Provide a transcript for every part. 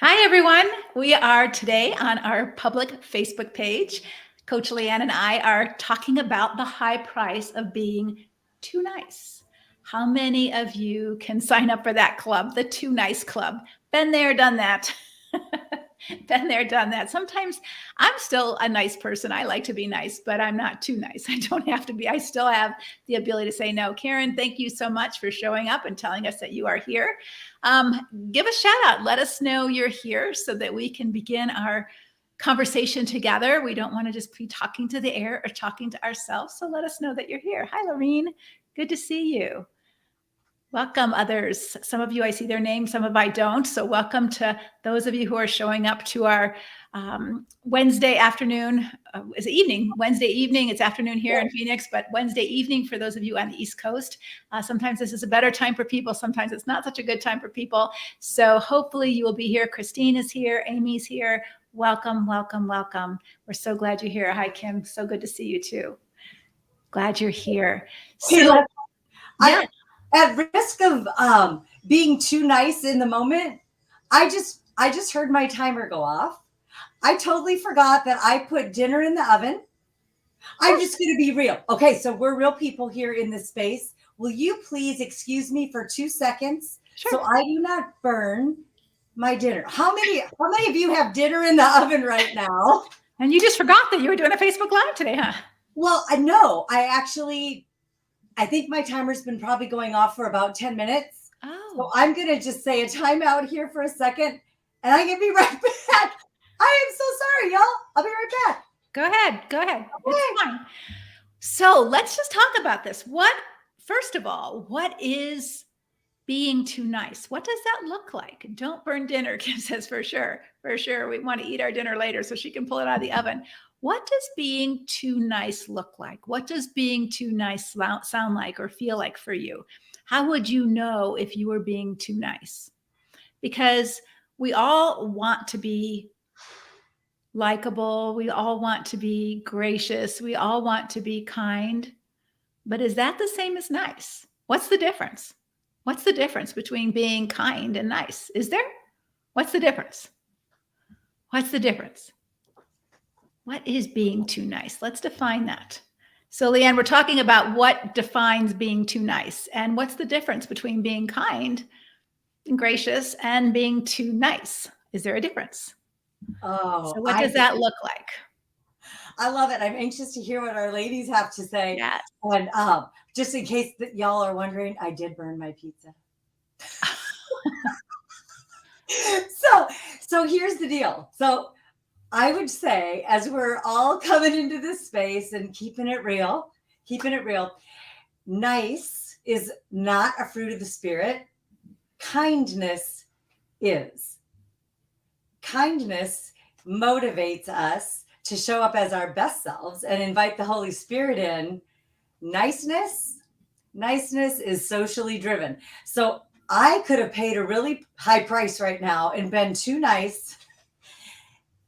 Hi, everyone. We are today on our public Facebook page. Coach Leanne and I are talking about the high price of being too nice. How many of you can sign up for that club, the Too Nice Club? Been there, done that. Been there, done that. Sometimes I'm still a nice person. I like to be nice, but I'm not too nice. I don't have to be. I still have the ability to say no. Karen, thank you so much for showing up and telling us that you are here. Give a shout out. Let us know you're here so that we can begin our conversation together. We don't want to just be talking to the air or talking to ourselves. So let us know that you're here. Hi, Lorene. Good to see you. Welcome others. Some of you, I see their names, some of I don't. So welcome to those of you who are showing up to our Wednesday afternoon. Is it evening? Wednesday evening. It's afternoon here in Phoenix, but Wednesday evening for those of you on the East Coast. Sometimes this is a better time for people. Sometimes it's not such a good time for people. So hopefully you will be here. Christine is here. Amy's here. Welcome, welcome, welcome. We're so glad you're here. Hi, Kim. So good to see you too. Glad you're here. So, yeah. At risk of being too nice in the moment, I just heard my timer go off. I totally forgot that I put dinner in the oven. I'm just going to be real. Okay, so we're real people here in this space. Will you please excuse me for 2 seconds so I do not burn my dinner? How many of you have dinner in the oven right now? And you just forgot that you were doing a Facebook Live today, huh? Well, no, I think my timer's been probably going off for about 10 minutes. Oh. So I'm going to just say a timeout here for a second, and I'm going to be right back. I am so sorry, y'all. I'll be right back. Go ahead. Okay. It's fine. So let's just talk about this. First of all, what is being too nice? What does that look like? Don't burn dinner, Kim says, for sure. For sure. We want to eat our dinner later so she can pull it out of the oven. What does being too nice look like? What does being too nice sound like or feel like for you? How would you know if you were being too nice? Because we all want to be likable. We all want to be gracious. We all want to be kind. But is that the same as nice? What's the difference? What's the difference between being kind and nice? Is there? What's the difference? What's the difference? What is being too nice? Let's define that. So, Leanne, we're talking about what defines being too nice and what's the difference between being kind and gracious and being too nice. Is there a difference? Oh, so what does that look like? I love it. I'm anxious to hear what our ladies have to say. Yes. And just in case that y'all are wondering, I did burn my pizza. So here's the deal. So I would say, as we're all coming into this space and keeping it real, nice is not a fruit of the spirit. Kindness is. Kindness motivates us to show up as our best selves and invite the Holy Spirit in. Niceness is socially driven. So I could have paid a really high price right now and been too nice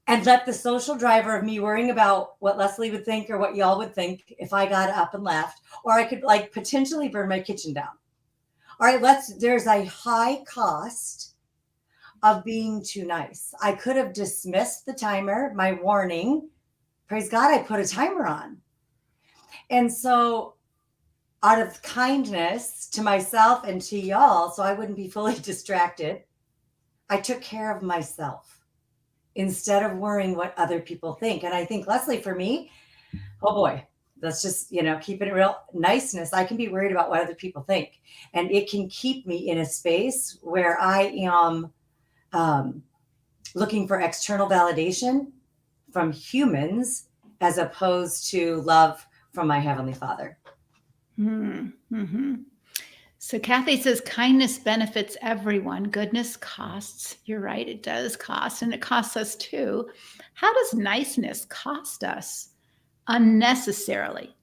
and let the social driver of me worrying about what Leslie would think or what y'all would think if I got up and left, or I could potentially burn my kitchen down. All right, there's a high cost of being too nice. I could have dismissed the timer, my warning. Praise God, I put a timer on. And so out of kindness to myself and to y'all, so I wouldn't be fully distracted, I took care of myself instead of worrying what other people think. And I think, Leslie, for me, oh boy, let's just, keeping it real. Niceness, I can be worried about what other people think. And it can keep me in a space where I am looking for external validation from humans as opposed to love from my Heavenly Father. Mm-hmm. So Kathy says kindness benefits everyone. Goodness costs. You're right. It does cost, and it costs us too. How does niceness cost us unnecessarily?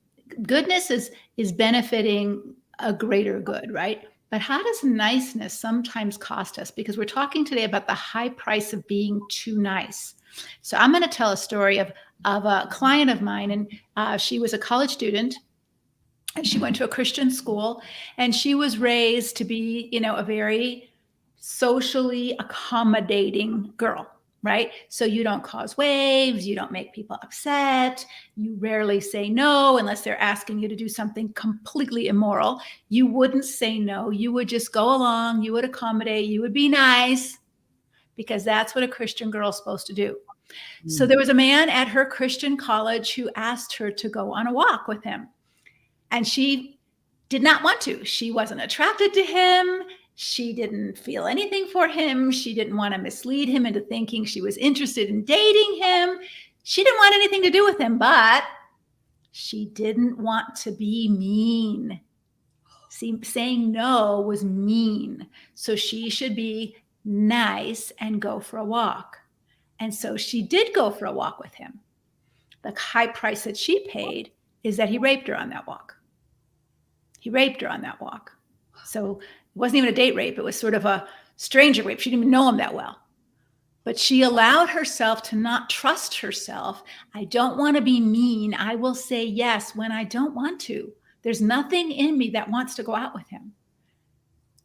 Goodness is benefiting a greater good, right? But how does niceness sometimes cost us? Because we're talking today about the high price of being too nice. So I'm going to tell a story of a client of mine, and she was a college student. And she went to a Christian school, and she was raised to be, a very socially accommodating girl, right? So you don't cause waves, you don't make people upset, you rarely say no unless they're asking you to do something completely immoral. You wouldn't say no, you would just go along, you would accommodate, you would be nice, because that's what a Christian girl is supposed to do. So there was a man at her Christian college who asked her to go on a walk with him. And she did not want to. She wasn't attracted to him. She didn't feel anything for him. She didn't want to mislead him into thinking she was interested in dating him. She didn't want anything to do with him, but she didn't want to be mean. See, saying no was mean. So she should be nice and go for a walk. And so she did go for a walk with him. The high price that she paid is that he raped her on that walk. He raped her on that walk. So it wasn't even a date rape. It was sort of a stranger rape. She didn't even know him that well. But she allowed herself to not trust herself. I don't want to be mean. I will say yes when I don't want to. There's nothing in me that wants to go out with him.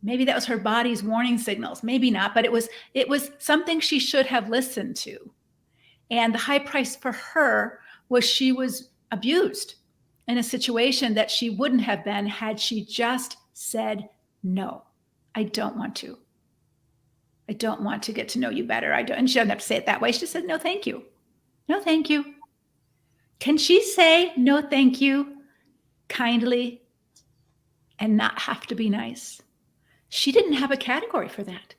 Maybe that was her body's warning signals. Maybe not, but it was something she should have listened to. And the high price for her was she was abused in a situation that she wouldn't have been had she just said, no, I don't want to. I don't want to get to know you better. And she doesn't have to say it that way. She just said, no, thank you. No, thank you. Can she say no, thank you kindly and not have to be nice? She didn't have a category for that.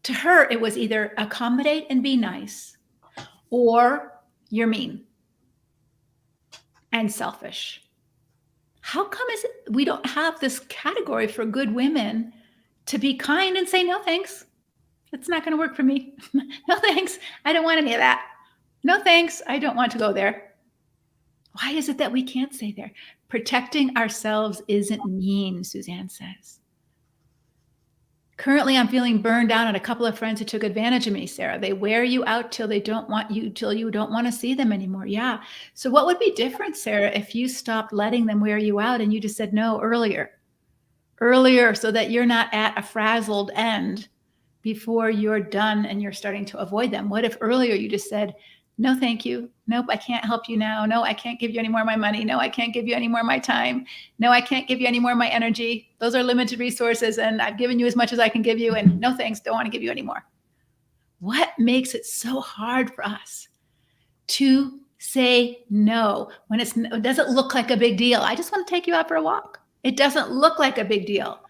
To her, it was either accommodate and be nice, or you're mean and selfish. How come is it we don't have this category for good women to be kind and say, no, thanks. It's not going to work for me. No, thanks. I don't want any of that. No, thanks. I don't want to go there. Why is it that we can't say there? Protecting ourselves isn't mean, Suzanne says. Currently, I'm feeling burned out on a couple of friends who took advantage of me, Sarah. They wear you out till you don't want to see them anymore. Yeah. So what would be different, Sarah, if you stopped letting them wear you out and you just said no earlier, so that you're not at a frazzled end before you're done and you're starting to avoid them? What if earlier you just said, no, thank you. Nope, I can't help you now. No, I can't give you any more of my money. No, I can't give you any more of my time. No, I can't give you any more of my energy. Those are limited resources and I've given you as much as I can give you, and no thanks, don't want to give you any more. What makes it so hard for us to say no when it doesn't look like a big deal? I just want to take you out for a walk. It doesn't look like a big deal,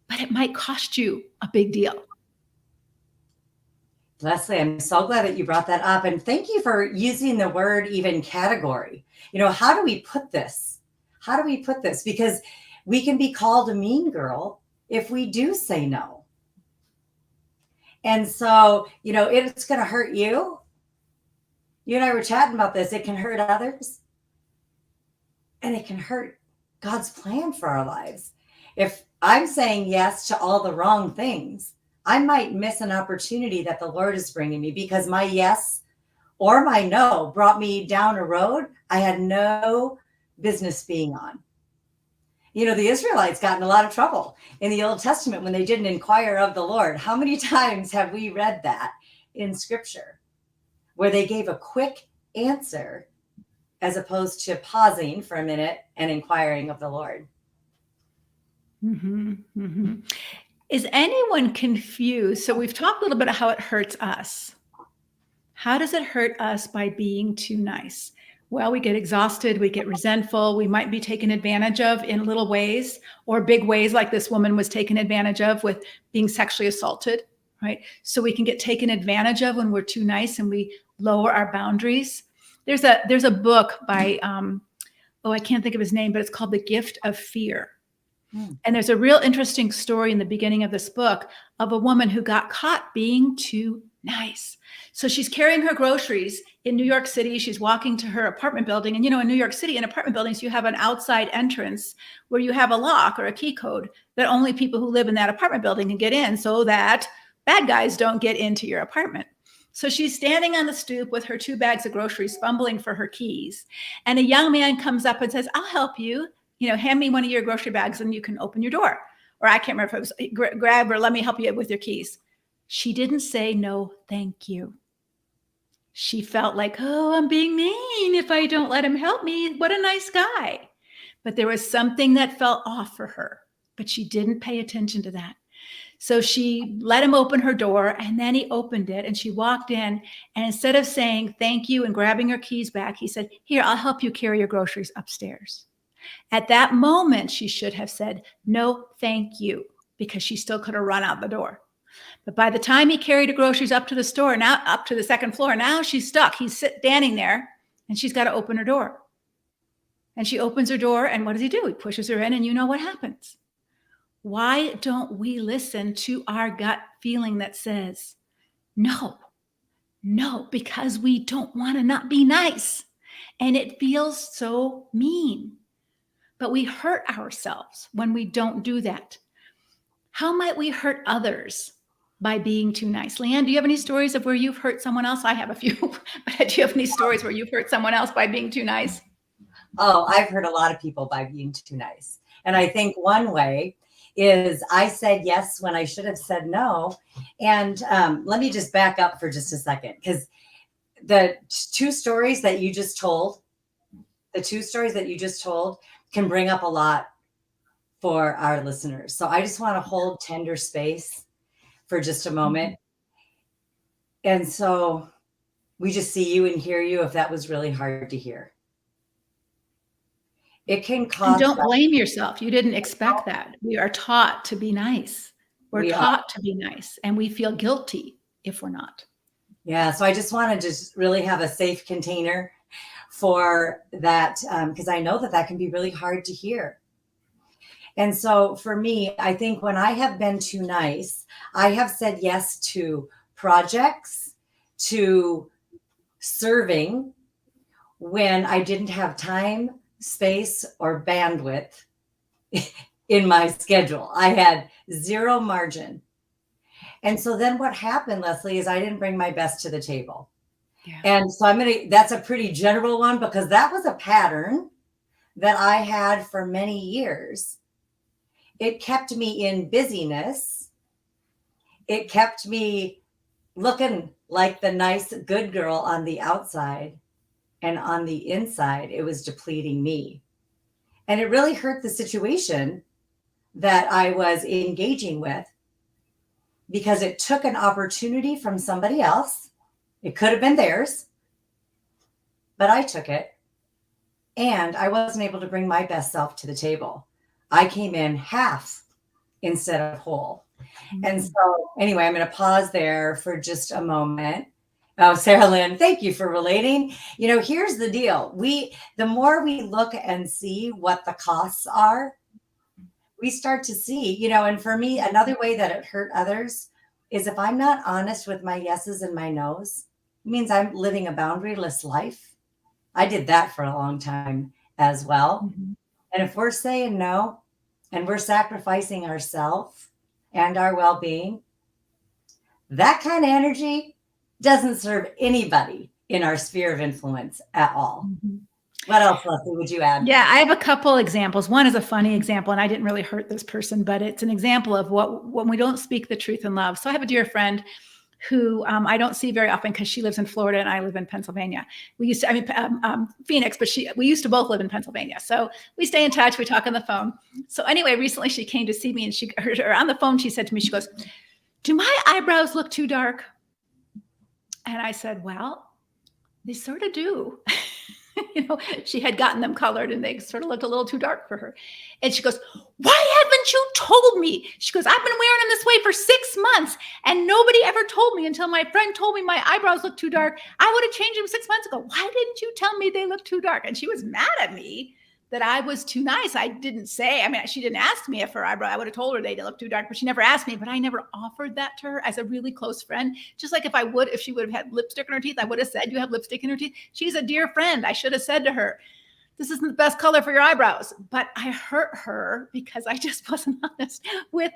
but it might cost you a big deal. Leslie, I'm so glad that you brought that up. And thank you for using the word even category. How do we put this? Because we can be called a mean girl if we do say no. And so, it's going to hurt you. You and I were chatting about this. It can hurt others. And it can hurt God's plan for our lives. If I'm saying yes to all the wrong things, I might miss an opportunity that the Lord is bringing me because my yes or my no brought me down a road I had no business being on. The Israelites got in a lot of trouble in the Old Testament when they didn't inquire of the Lord. How many times have we read that in Scripture where they gave a quick answer as opposed to pausing for a minute and inquiring of the Lord? Mm-hmm, mm-hmm. Is anyone confused? So we've talked a little bit about how it hurts us. How does it hurt us by being too nice? Well, we get exhausted, we get resentful, we might be taken advantage of in little ways or big ways, like this woman was taken advantage of with being sexually assaulted, right? So we can get taken advantage of when we're too nice and we lower our boundaries. There's a book by, I can't think of his name, but it's called The Gift of Fear. And there's a real interesting story in the beginning of this book of a woman who got caught being too nice. So she's carrying her groceries in New York City. She's walking to her apartment building. And, in New York City, in apartment buildings, you have an outside entrance where you have a lock or a key code that only people who live in that apartment building can get in so that bad guys don't get into your apartment. So she's standing on the stoop with her 2 bags of groceries, fumbling for her keys. And a young man comes up and says, I'll help you. Hand me one of your grocery bags and you can open your door. Or I can't remember if it was grab or let me help you with your keys. She didn't say no, thank you. She felt like, oh, I'm being mean if I don't let him help me. What a nice guy. But there was something that felt off for her, but she didn't pay attention to that. So she let him open her door, and then he opened it and she walked in. And instead of saying thank you and grabbing her keys back, he said, here, I'll help you carry your groceries upstairs. At that moment, she should have said, no, thank you, because she still could have run out the door. But by the time he carried her groceries up to the store, now up to the second floor, now she's stuck. He's standing there and she's got to open her door. And she opens her door, and what does he do? He pushes her in, and you know what happens. Why don't we listen to our gut feeling that says, no, no, because we don't want to not be nice. And it feels so mean. But we hurt ourselves when we don't do that. How might we hurt others by being too nice? Leanne, do you have any stories of where you've hurt someone else? I have a few, but do you have any stories where you've hurt someone else by being too nice? Oh, I've hurt a lot of people by being too nice. And I think one way is I said yes when I should have said no. And let me just back up for just a second, because the two stories that you just told can bring up a lot for our listeners. So I just want to hold tender space for just a moment. And so we just see you and hear you if that was really hard to hear. It can cause. And don't blame yourself. You didn't expect that. We are taught to be nice. We're taught to be nice, and we feel guilty if we're not. Yeah. So I just want to just really have a safe container for that, because I know that can be really hard to hear. And so for me, I think when I have been too nice, I have said yes to projects, to serving when I didn't have time, space, or bandwidth in my schedule. I had zero margin. And so then what happened, Leslie, is I didn't bring my best to the table. Yeah. And so that's a pretty general one, because that was a pattern that I had for many years. It kept me in busyness. It kept me looking like the nice, good girl on the outside. And on the inside, it was depleting me. And it really hurt the situation that I was engaging with, because it took an opportunity from somebody else. It could have been theirs, but I took it. And I wasn't able to bring my best self to the table. I came in half instead of whole. Mm-hmm. And so anyway, I'm going to pause there for just a moment. Oh, Sarah Lynn, thank you for relating. Here's the deal. The more we look and see what the costs are, we start to see, and for me, another way that it hurt others is if I'm not honest with my yeses and my nos, it means I'm living a boundaryless life. I did that for a long time as well. Mm-hmm. And if we're saying no and we're sacrificing ourselves and our well-being, that kind of energy doesn't serve anybody in our sphere of influence at all. Mm-hmm. What else, Leslie, would you add? Yeah, I have a couple examples. One is a funny example, and I didn't really hurt this person, but it's an example of when we don't speak the truth in love. So I have a dear friend who I don't see very often because she lives in Florida and I live in Pennsylvania. Phoenix, but we used to both live in Pennsylvania. So we stay in touch. We talk on the phone. So anyway, recently she came to see me, and on the phone, she said to me, she goes, do my eyebrows look too dark? And I said, well, they sort of do. She had gotten them colored and they sort of looked a little too dark for her. And she goes, why haven't you told me? She goes, I've been wearing them this way for 6 months and nobody ever told me until my friend told me my eyebrows look too dark. I would have changed them 6 months ago. Why didn't you tell me they look too dark? And she was mad at me that I was too nice. I didn't say, she didn't ask me if her eyebrow, I would have told her they look too dark, but she never asked me, but I never offered that to her as a really close friend. Just like if she would have had lipstick in her teeth, I would have said, you have lipstick in her teeth. She's a dear friend. I should have said to her, this isn't the best color for your eyebrows, but I hurt her because I just wasn't honest with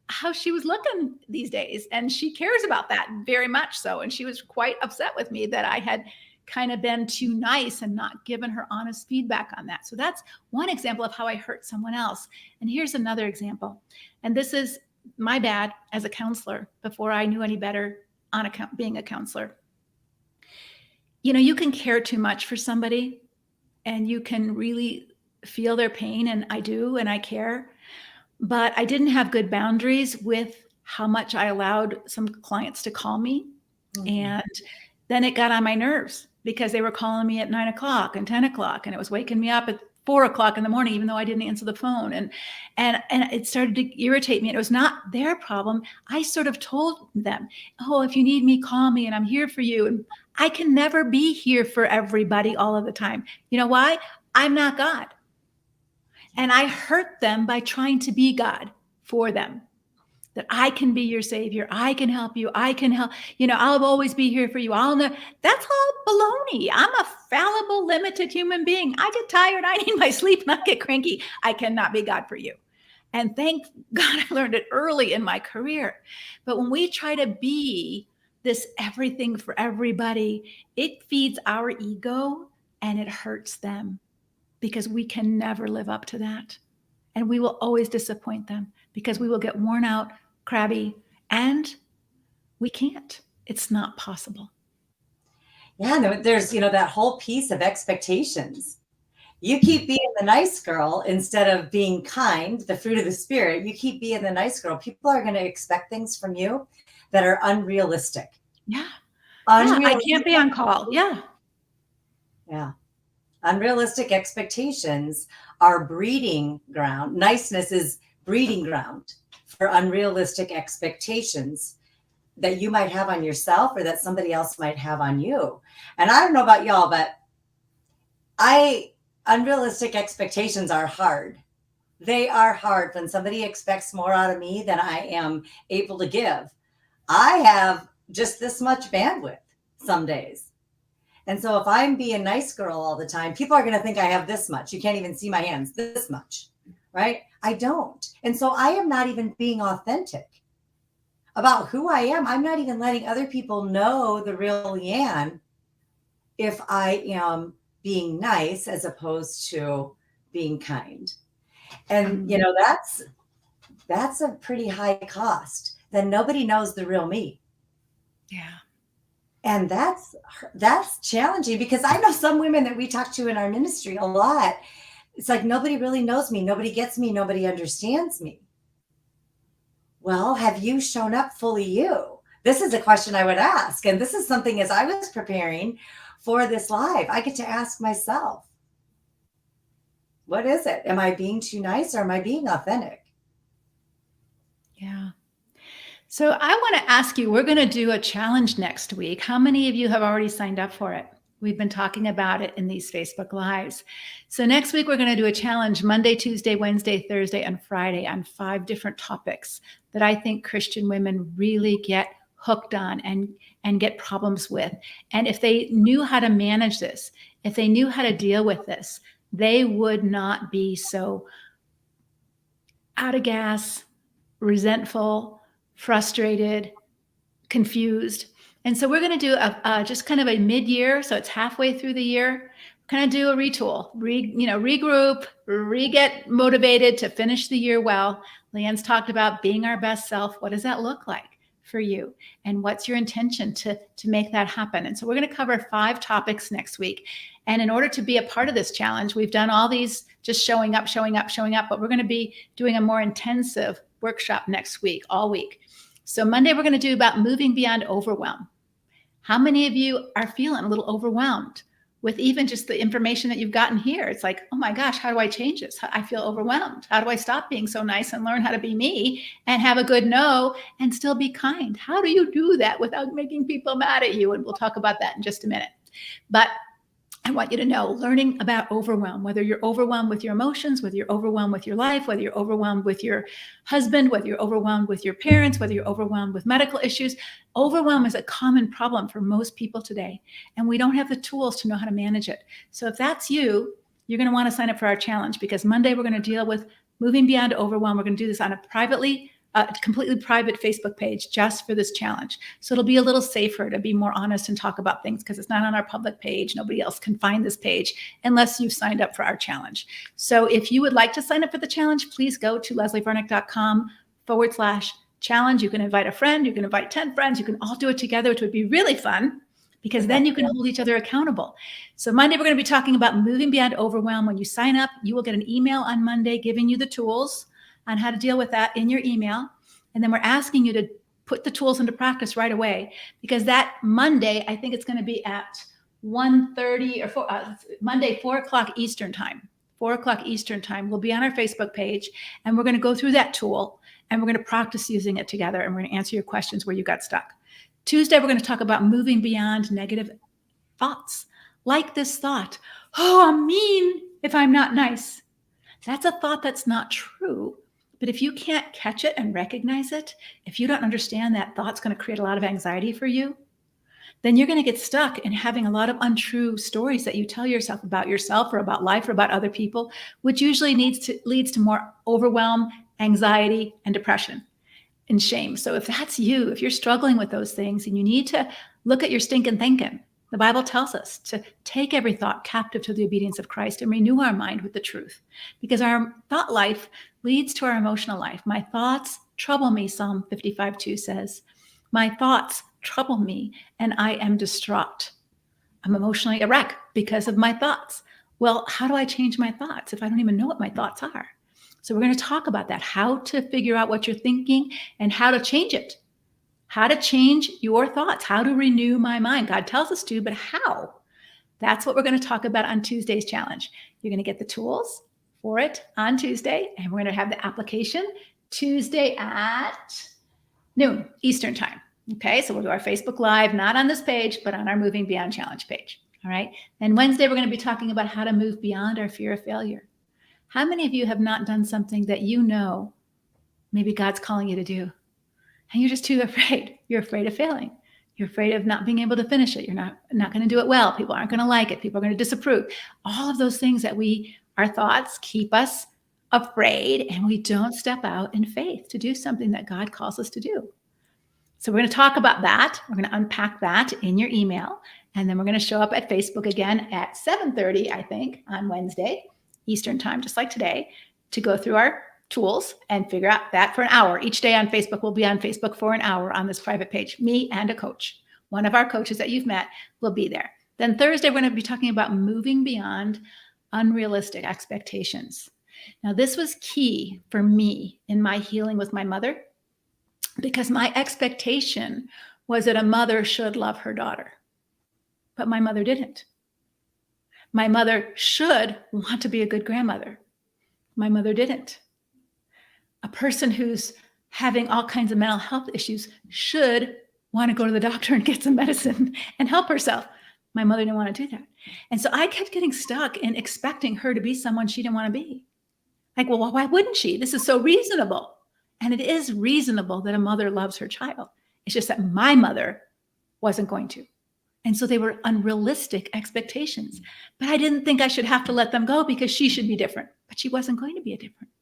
how she was looking these days. And she cares about that very much so. And she was quite upset with me that I had kind of been too nice and not given her honest feedback on that. So that's one example of how I hurt someone else. And here's another example. And this is my bad as a counselor before I knew any better on being a counselor. You can care too much for somebody and you can really feel their pain. And I do, and I care. But I didn't have good boundaries with how much I allowed some clients to call me. Mhm. And then it got on my nerves because they were calling me at 9 o'clock and 10 o'clock, and it was waking me up at 4 o'clock in the morning, even though I didn't answer the phone. And it started to irritate me. And it was not their problem. I sort of told them, oh, if you need me, call me and I'm here for you. And I can never be here for everybody all of the time. You know why? I'm not God. And I hurt them by trying to be God for them. That I can be your savior. I can help you. I can help, I'll always be here for you. I'll know. That's all baloney. I'm a fallible, limited human being. I get tired. I need my sleep and I get cranky. I cannot be God for you. And thank God I learned it early in my career. But when we try to be this everything for everybody, it feeds our ego and it hurts them because we can never live up to that. And we will always disappoint them because we will get worn out, crabby, and we can't. It's not possible. Yeah, there's, that whole piece of expectations. You keep being the nice girl instead of being kind, the fruit of the spirit. You keep being the nice girl. People are going to expect things from you that are unrealistic. Yeah. Unrealistic. I can't be on call. Yeah. Yeah. Unrealistic expectations are breeding ground. Niceness is breeding ground for unrealistic expectations that you might have on yourself or that somebody else might have on you. And I don't know about y'all, but unrealistic expectations are hard. They are hard when somebody expects more out of me than I am able to give. I have just this much bandwidth some days. And so if I'm being nice girl all the time, people are going to think I have this much. You can't even see my hands, this much, right? I don't. And so I am not even being authentic about who I am. I'm not even letting other people know the real Leanne if I am being nice as opposed to being kind. And, that's a pretty high cost. Then nobody knows the real me. Yeah. And that's challenging because I know some women that we talk to in our ministry a lot. It's like, nobody really knows me. Nobody gets me. Nobody understands me. Well, have you shown up fully you? This is a question I would ask. And this is something as I was preparing for this live, I get to ask myself, what is it? Am I being too nice or am I being authentic? Yeah. So I want to ask you, we're going to do a challenge next week. How many of you have already signed up for it? We've been talking about it in these Facebook Lives. So next week, we're going to do a challenge Monday, Tuesday, Wednesday, Thursday, and Friday on 5 different topics that I think Christian women really get hooked on and get problems with. And if they knew how to manage this, if they knew how to deal with this, they would not be so out of gas, resentful, frustrated, confused. And so we're going to do just kind of a mid-year. So it's halfway through the year. Kind of do a retool, regroup, get motivated to finish the year well. Leanne's talked about being our best self. What does that look like for you? And what's your intention to make that happen? And so we're going to cover 5 topics next week. And in order to be a part of this challenge, we've done all these just showing up, but we're going to be doing a more intensive workshop next week, all week. So Monday, we're going to do about moving beyond overwhelm. How many of you are feeling a little overwhelmed with even just the information that you've gotten here? It's like, oh my gosh, how do I change this? I feel overwhelmed. How do I stop being so nice and learn how to be me and have a good no and still be kind? How do you do that without making people mad at you? And we'll talk about that in just a minute. But I want you to know, learning about overwhelm, whether you're overwhelmed with your emotions, whether you're overwhelmed with your life, whether you're overwhelmed with your husband, whether you're overwhelmed with your parents, whether you're overwhelmed with medical issues, overwhelm is a common problem for most people today. And we don't have the tools to know how to manage it. So if that's you, you're going to want to sign up for our challenge because Monday we're going to deal with moving beyond overwhelm. We're going to do this on a completely private Facebook page just for this challenge. So it'll be a little safer to be more honest and talk about things because it's not on our public page. Nobody else can find this page unless you've signed up for our challenge. So if you would like to sign up for the challenge, please go to leslievernick.com facebook.com/challenge. You can invite a friend, you can invite 10 friends, you can all do it together, which would be really fun because then you can hold each other accountable. So Monday, we're going to be talking about moving beyond overwhelm. When you sign up, you will get an email on Monday giving you the tools on how to deal with that in your email. And then we're asking you to put the tools into practice right away, because that Monday, I think it's going to be at 1:30 or Monday, 4:00 Eastern time. 4:00 Eastern time. We'll be on our Facebook page, and we're going to go through that tool, and we're going to practice using it together, and we're going to answer your questions where you got stuck. Tuesday, we're going to talk about moving beyond negative thoughts, like this thought, oh, I'm mean if I'm not nice. That's a thought that's not true. But if you can't catch it and recognize it, if you don't understand that thought's going to create a lot of anxiety for you, then you're going to get stuck in having a lot of untrue stories that you tell yourself or about life or about other people, which usually leads to more overwhelm, anxiety, and depression and shame. So if that's you, if you're struggling with those things, and you need to look at your stinking thinking, the Bible tells us to take every thought captive to the obedience of Christ and renew our mind with the truth, because our thought life leads to our emotional life. My thoughts trouble me, Psalm 55:2 says. My thoughts trouble me and I am distraught. I'm emotionally a wreck because of my thoughts. Well, how do I change my thoughts if I don't even know what my thoughts are? So we're going to talk about that, how to figure out what you're thinking and how to change it. How to change your thoughts, how to renew my mind. God tells us to, but how? That's what we're going to talk about on Tuesday's challenge. You're going to get the tools for it on Tuesday, and we're going to have the application Tuesday at noon Eastern time. Okay, so we'll do our Facebook Live, not on this page, but on our Moving Beyond Challenge page. All right. And Wednesday, we're going to be talking about how to move beyond our fear of failure. How many of you have not done something that you know maybe God's calling you to do, and you're just too afraid? You're afraid of failing. You're afraid of not being able to finish it. You're not going to do it well. People aren't going to like it. People are going to disapprove. All of those things that our thoughts keep us afraid, and we don't step out in faith to do something that God calls us to do. So we're going to talk about that. We're going to unpack that in your email. And then we're going to show up at Facebook again at 7:30, I think, on Wednesday, Eastern time, just like today, to go through our tools and figure out that for an hour. Each day on Facebook, we'll be on Facebook for an hour on this private page. Me and a coach. One of our coaches that you've met will be there. Then Thursday, we're going to be talking about moving beyond unrealistic expectations. Now, this was key for me in my healing with my mother, because my expectation was that a mother should love her daughter, but my mother didn't. My mother should want to be a good grandmother. My mother didn't. A person who's having all kinds of mental health issues should want to go to the doctor and get some medicine and help herself. My mother didn't want to do that. And so I kept getting stuck in expecting her to be someone she didn't want to be. Like, well, why wouldn't she? This is so reasonable. And it is reasonable that a mother loves her child. It's just that my mother wasn't going to. And so they were unrealistic expectations. But I didn't think I should have to let them go because she should be different. But she wasn't going to be different.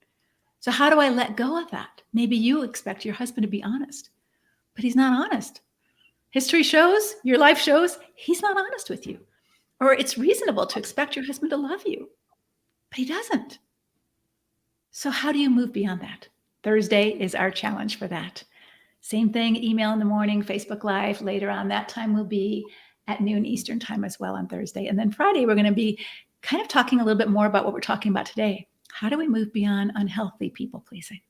So how do I let go of that? Maybe you expect your husband to be honest, but he's not honest. History shows, your life shows, he's not honest with you. Or it's reasonable to expect your husband to love you, but he doesn't. So how do you move beyond that? Thursday is our challenge for that. Same thing, email in the morning, Facebook Live later on. That time will be at noon Eastern time as well on Thursday. And then Friday, we're going to be kind of talking a little bit more about what we're talking about today. How do we move beyond unhealthy people pleasing?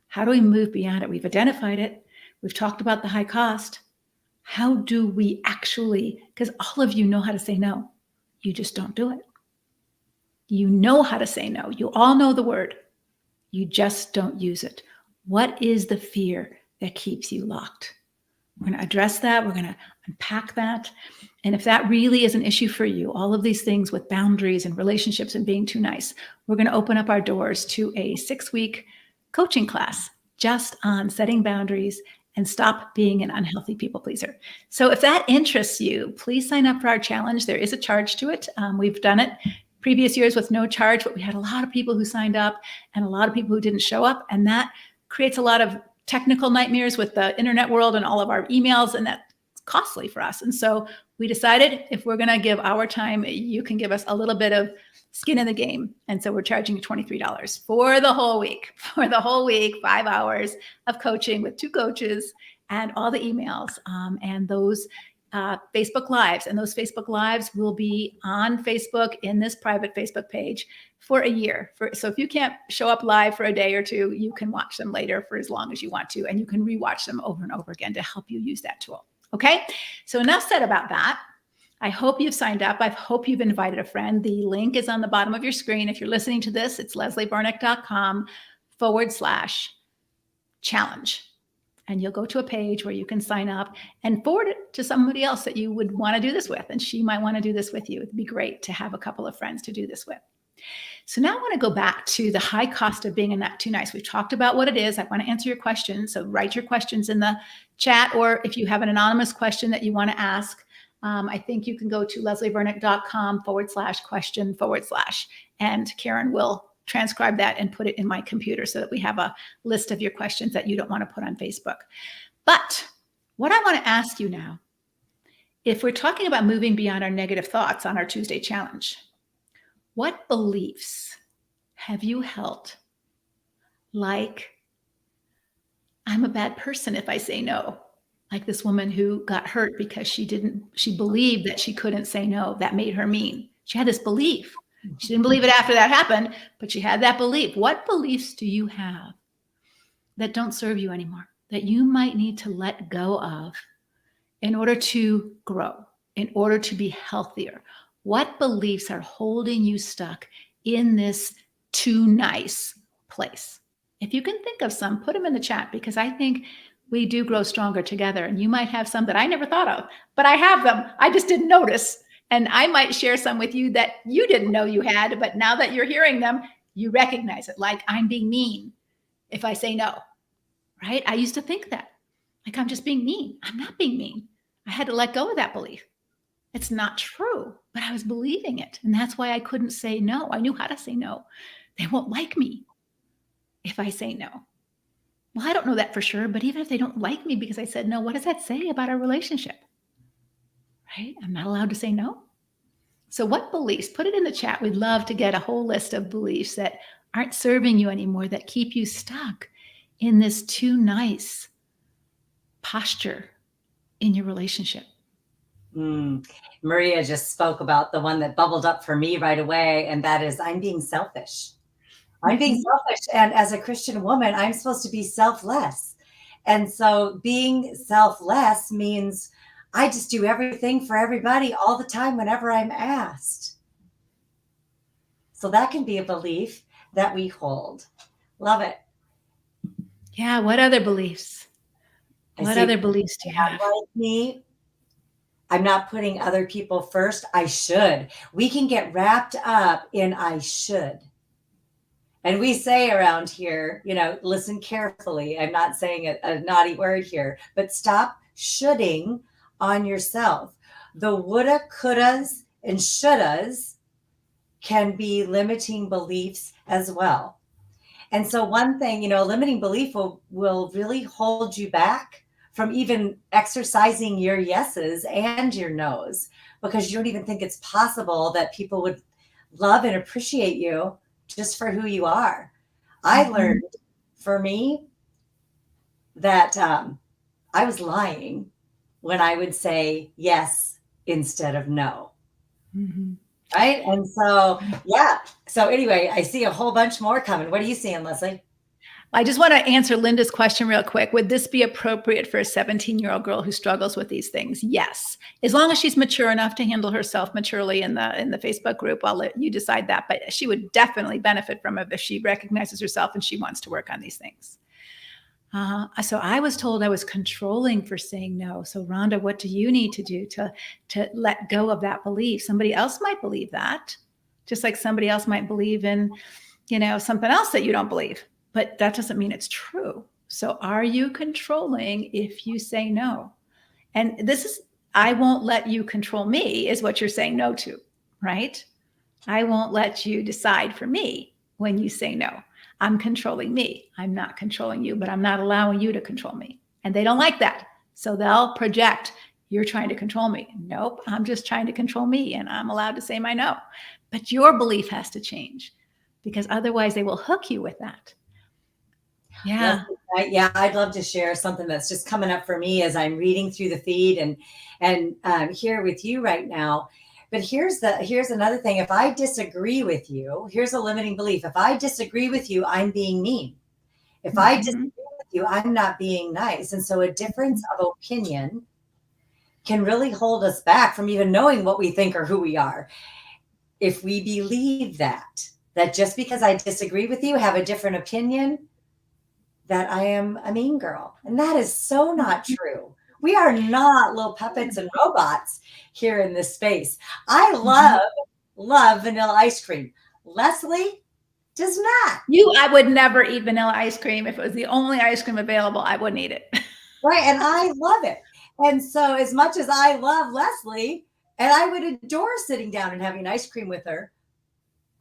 How do we move beyond it? We've identified it. We've talked about the high cost. How do we actually, because all of you know how to say no. You just don't do it. You know how to say no. You all know the word. You just don't use it. What is the fear that keeps you locked? We're going to address that. We're going to unpack that. And if that really is an issue for you, all of these things with boundaries and relationships and being too nice, we're going to open up our doors to a 6-week coaching class just on setting boundaries and stop being an unhealthy people pleaser. So if that interests you, please sign up for our challenge. There is a charge to it. We've done it previous years with no charge, but we had a lot of people who signed up and a lot of people who didn't show up. And that creates a lot of technical nightmares with the internet world and all of our emails. And that's costly for us. And so we decided if we're going to give our time, you can give us a little bit of skin in the game. And so we're charging you $23 for the whole week, 5 hours of coaching with 2 coaches and all the emails and those Facebook Lives. And those Facebook Lives will be on Facebook in this private Facebook page for a year. So if you can't show up live for a day or 2, you can watch them later for as long as you want to, and you can rewatch them over and over again to help you use that tool. Okay, so enough said about that. I hope you've signed up. I hope you've invited a friend. The link is on the bottom of your screen. If you're listening to this, it's lesliebernick.com/challenge. And you'll go to a page where you can sign up and forward it to somebody else that you would want to do this with. And she might want to do this with you. It'd be great to have a couple of friends to do this with. So now I want to go back to the high cost of being a nut too nice. We've talked about what it is. I want to answer your questions. So write your questions in the chat, or if you have an anonymous question that you want to ask, I think you can go to lesliebernick.com/question/. And Karen will transcribe that and put it in my computer so that we have a list of your questions that you don't want to put on Facebook. But what I want to ask you now, if we're talking about moving beyond our negative thoughts on our Tuesday challenge, what beliefs have you held? Like, I'm a bad person if I say no. Like this woman who got hurt because she believed that she couldn't say no. That made her mean. She had this belief. She didn't believe it after that happened, but she had that belief. What beliefs do you have that don't serve you anymore, that you might need to let go of in order to grow, in order to be healthier? What beliefs are holding you stuck in this too nice place? If you can think of some, put them in the chat, because I think we do grow stronger together. And you might have some that I never thought of, but I have them. I just didn't notice. And I might share some with you that you didn't know you had, but now that you're hearing them, you recognize it. Like, I'm being mean if I say no, right? I used to think that, like, I'm just being mean. I'm not being mean. I had to let go of that belief. It's not true, but I was believing it. And that's why I couldn't say no. I knew how to say no. They won't like me if I say no. Well, I don't know that for sure, but even if they don't like me because I said no, what does that say about our relationship? Right? I'm not allowed to say no. So what beliefs? Put it in the chat. We'd love to get a whole list of beliefs that aren't serving you anymore, that keep you stuck in this too nice posture in your relationship. Maria just spoke about the one that bubbled up for me right away, and that is, I'm being selfish. I'm being selfish. And as a Christian woman, I'm supposed to be selfless. And so being selfless means I just do everything for everybody all the time whenever I'm asked. So that can be a belief that we hold. Love it. Yeah. What other beliefs? What other beliefs do you have? Like me, I'm not putting other people first. I should. We can get wrapped up in I should. And we say around here, listen carefully. I'm not saying a naughty word here, but stop shoulding on yourself. The woulda, couldas, and shouldas can be limiting beliefs as well. And so one thing, a limiting belief will really hold you back from even exercising your yeses and your nos, because you don't even think it's possible that people would love and appreciate you just for who you are. I learned, for me, that I was lying when I would say yes instead of no. Right? And so, yeah. So anyway, I see a whole bunch more coming. What are you seeing, Leslie? I just want to answer Linda's question real quick. Would this be appropriate for a 17-year-old girl who struggles with these things? Yes. As long as she's mature enough to handle herself maturely in the Facebook group, I'll let you decide that. But she would definitely benefit from it if she recognizes herself and she wants to work on these things. So I was told I was controlling for saying no. So Rhonda, what do you need to do to let go of that belief? Somebody else might believe that, just like somebody else might believe in, something else that you don't believe. But that doesn't mean it's true. So are you controlling if you say no? And this is, I won't let you control me, is what you're saying no to, right? I won't let you decide for me when you say no. I'm controlling me. I'm not controlling you, but I'm not allowing you to control me. And they don't like that. So they'll project You're trying to control me. Nope, I'm just trying to control me, and I'm allowed to say my no. But your belief has to change, because otherwise they will hook you with that. Yeah. Yeah, I'd love to share something that's just coming up for me as I'm reading through the feed and here with you right now. But here's another thing. If I disagree with you, here's a limiting belief. If I disagree with you, I'm being mean. If I disagree Mhm. with you, I'm not being nice. And so a difference of opinion can really hold us back from even knowing what we think or who we are. If we believe that just because I disagree with you, have a different opinion, that I am a mean girl. And that is so not true. We are not little puppets and robots here in this space. I Mhm. love vanilla ice cream. Leslie does not. I would never eat vanilla ice cream. If it was the only ice cream available, I wouldn't eat it. Right. And I love it. And so, as much as I love Leslie, and I would adore sitting down and having ice cream with her,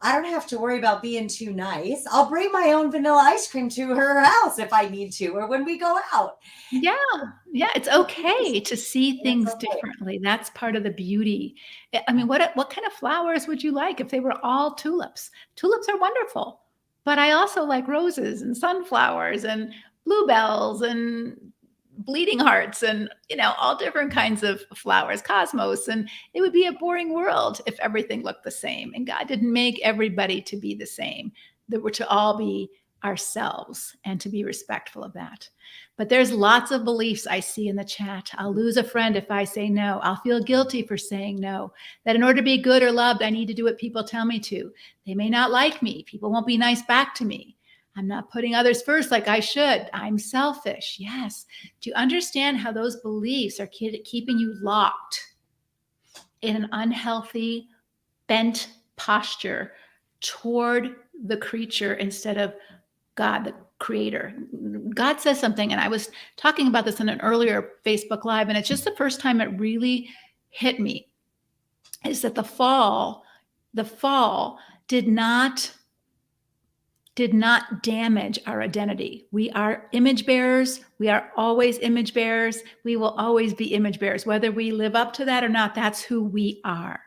I don't have to worry about being too nice. I'll bring my own vanilla ice cream to her house if I need to, or when we go out. Yeah, yeah, it's okay to see It's things okay. differently. That's part of the beauty. I mean, what kind of flowers would you like if they were all tulips? Tulips are wonderful, but I also like roses and sunflowers and bluebells and bleeding hearts and, all different kinds of flowers, cosmos, and it would be a boring world if everything looked the same, and God didn't make everybody to be the same. That we're to all be ourselves and to be respectful of that. But there's lots of beliefs I see in the chat. I'll lose a friend if I say no. I'll feel guilty for saying no. That in order to be good or loved, I need to do what people tell me to. They may not like me. People won't be nice back to me. I'm not putting others first like I should. I'm selfish. Yes. Do you understand how those beliefs are keeping you locked in an unhealthy, bent posture toward the creature instead of God, the creator? God says something, and I was talking about this in an earlier Facebook Live, and it's just the first time it really hit me, is that the fall did not damage our identity. We are image bearers. We are always image bearers. We will always be image bearers. Whether we live up to that or not, that's who we are.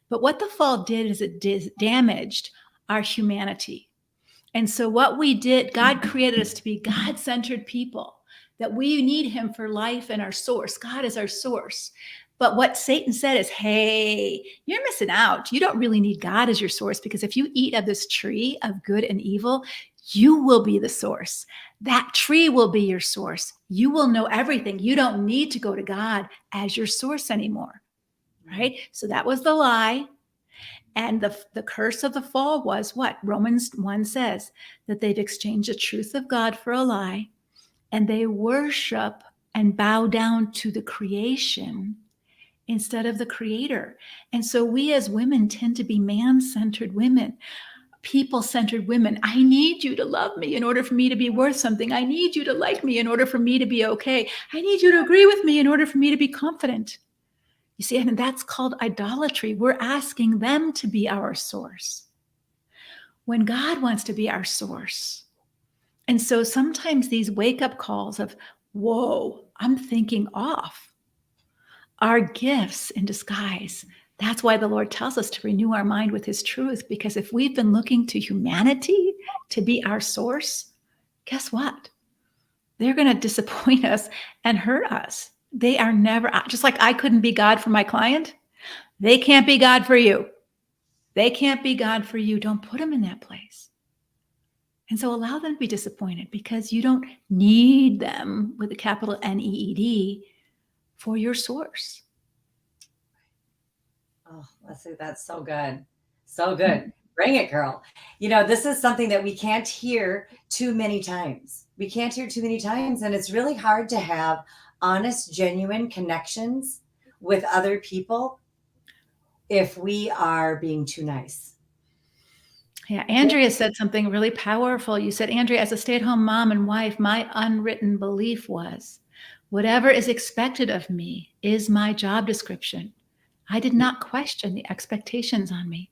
But what the fall did is it damaged our humanity. And so what we did, God created us to be God-centered people, that we need him for life and our source. God is our source. But what Satan said is, hey, you're missing out. You don't really need God as your source, because if you eat of this tree of good and evil, you will be the source. That tree will be your source. You will know everything. You don't need to go to God as your source anymore, right? So that was the lie. And the curse of the fall was what? Romans 1 says that they've exchanged the truth of God for a lie, and they worship and bow down to the creation instead of the creator. And so we as women tend to be man-centered women, people-centered women. I need you to love me in order for me to be worth something. I need you to like me in order for me to be okay. I need you to agree with me in order for me to be confident. You see, and that's called idolatry. We're asking them to be our source when God wants to be our source. And so sometimes these wake-up calls of, whoa, I'm thinking off, are gifts in disguise. That's why the Lord tells us to renew our mind with his truth, because if we've been looking to humanity to be our source, guess what? They're going to disappoint us and hurt us. They are never, just like I couldn't be God for my client, they can't be God for you. They can't be God for you. Don't put them in that place. And so allow them to be disappointed, because you don't need them with a capital NEED for your source. Oh, Leslie, that's so good. So good. Bring it, girl. This is something that we can't hear too many times. We can't hear too many times. And it's really hard to have honest, genuine connections with other people if we are being too nice. Yeah, Andrea said something really powerful. You said, Andrea, as a stay-at-home mom and wife, my unwritten belief was, whatever is expected of me is my job description. I did not question the expectations on me.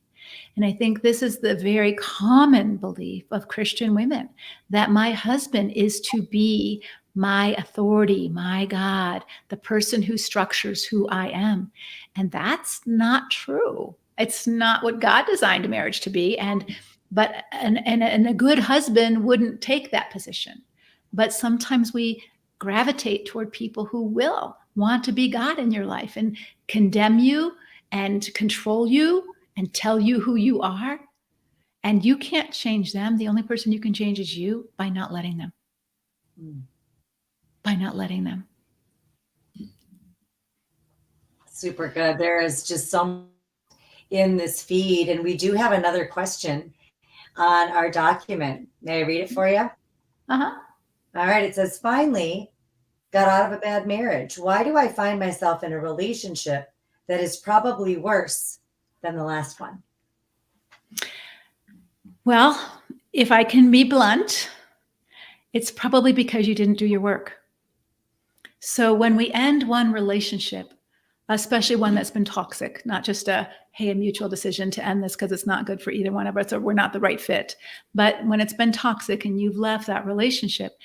And I think this is the very common belief of Christian women, that my husband is to be my authority, my God, the person who structures who I am. And that's not true. It's not what God designed marriage to be. And a good husband wouldn't take that position. But sometimes we gravitate toward people who will want to be God in your life and condemn you and control you and tell you who you are. And you can't change them. The only person you can change is you by not letting them. By not letting them. Super good. There is just so much in this feed. And we do have another question on our document. May I read it for you? Uh-huh. All right. It says, finally, got out of a bad marriage. Why do I find myself in a relationship that is probably worse than the last one? Well, if I can be blunt, it's probably because you didn't do your work. So when we end one relationship, especially one that's been toxic, not just a mutual decision to end this because it's not good for either one of us or we're not the right fit. But when it's been toxic and you've left that relationship,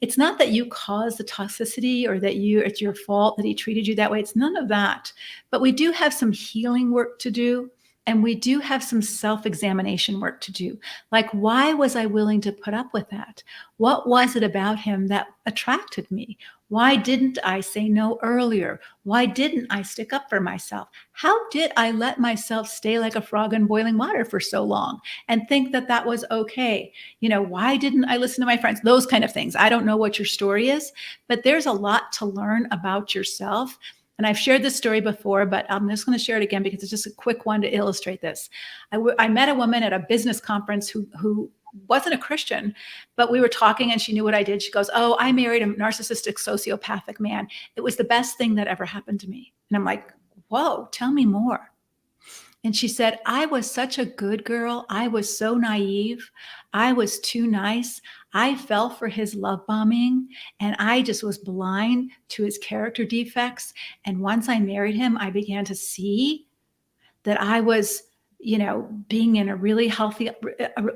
it's not that you caused the toxicity or that it's your fault that he treated you that way. It's none of that. But we do have some healing work to do. And we do have some self-examination work to do. Like, why was I willing to put up with that? What was it about him that attracted me? Why didn't I say no earlier? Why didn't I stick up for myself? How did I let myself stay like a frog in boiling water for so long and think that that was okay? Why didn't I listen to my friends? Those kind of things. I don't know what your story is, but there's a lot to learn about yourself. And I've shared this story before, but I'm just going to share it again because it's just a quick one to illustrate this. I met a woman at a business conference who wasn't a Christian, but we were talking and she knew what I did. She goes, "Oh, I married a narcissistic sociopathic man. It was the best thing that ever happened to me." And I'm like, "Whoa, tell me more." And she said, "I was such a good girl. I was so naive. I was too nice. I fell for his love bombing and I just was blind to his character defects. And once I married him, I began to see that I was, being in a really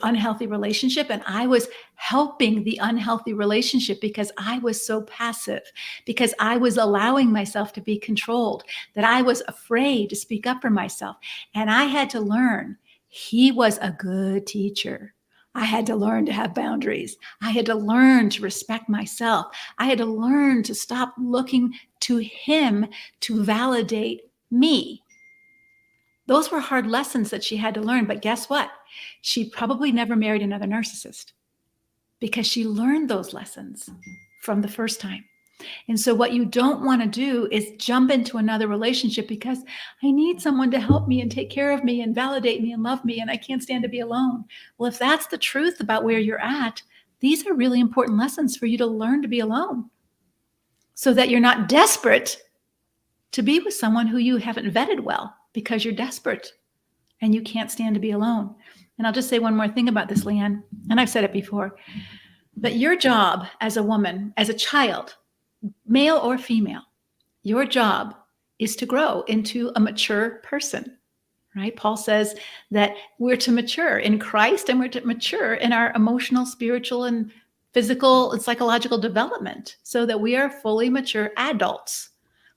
unhealthy relationship. And I was helping the unhealthy relationship because I was so passive, because I was allowing myself to be controlled, that I was afraid to speak up for myself. And I had to learn he was a good teacher. I had to learn to have boundaries. I had to learn to respect myself. I had to learn to stop looking to him to validate me. Those were hard lessons that she had to learn. But guess what? She probably never married another narcissist because she learned those lessons from the first time. And so what you don't want to do is jump into another relationship because I need someone to help me and take care of me and validate me and love me, and I can't stand to be alone. Well, if that's the truth about where you're at, these are really important lessons for you to learn to be alone so that you're not desperate to be with someone who you haven't vetted well because you're desperate and you can't stand to be alone. And I'll just say one more thing about this, Leanne, and I've said it before, but your job as a woman, as a child, male or female, your job is to grow into a mature person, right? Paul says that we're to mature in Christ and we're to mature in our emotional, spiritual, and physical and psychological development so that we are fully mature adults.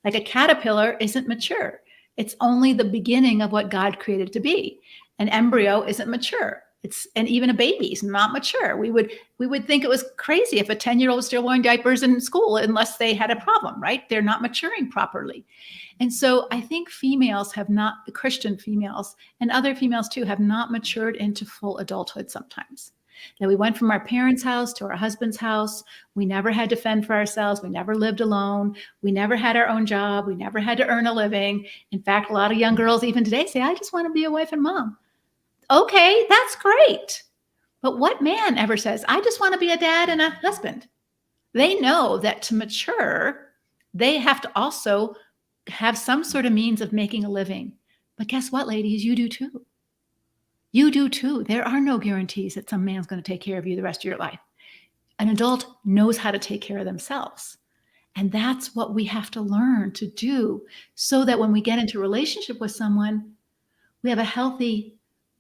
Like a caterpillar isn't mature. It's only the beginning of what God created to be. An embryo isn't mature. And even a baby is not mature. We would think it was crazy if a 10-year-old was still wearing diapers in school unless they had a problem, right? They're not maturing properly. And so I think females have not, Christian females and other females too, have not matured into full adulthood sometimes. That we went from our parents' house to our husband's house. We never had to fend for ourselves. We never lived alone. We never had our own job. We never had to earn a living. In fact, a lot of young girls even today say, "I just want to be a wife and mom." Okay, that's great. But what man ever says, "I just want to be a dad and a husband"? They know that to mature, they have to also have some sort of means of making a living. But guess what, ladies? You do too. You do too. There are no guarantees that some man's going to take care of you the rest of your life. An adult knows how to take care of themselves. And that's what we have to learn to do so that when we get into a relationship with someone, we have a healthy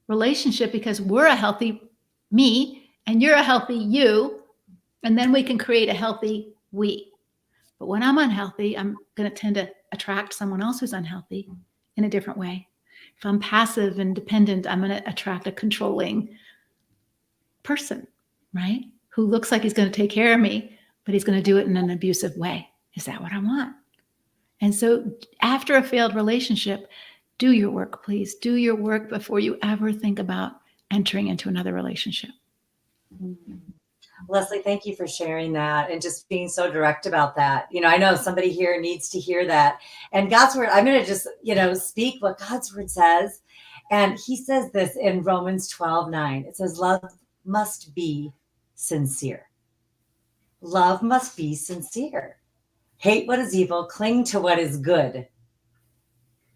relationship because we're a healthy me and you're a healthy you. And then we can create a healthy we. But when I'm unhealthy, I'm going to tend to attract someone else who's unhealthy in a different way. If I'm passive and dependent, I'm going to attract a controlling person, right? Who looks like he's going to take care of me, but he's going to do it in an abusive way. Is that what I want? And so after a failed relationship, do your work, please. Do your work before you ever think about entering into another relationship. Leslie, thank you for sharing that and just being so direct about that. I know somebody here needs to hear that. And God's word, I'm going to just, speak what God's word says. And he says this in Romans 12:9. It says, love must be sincere. Love must be sincere. Hate what is evil, cling to what is good.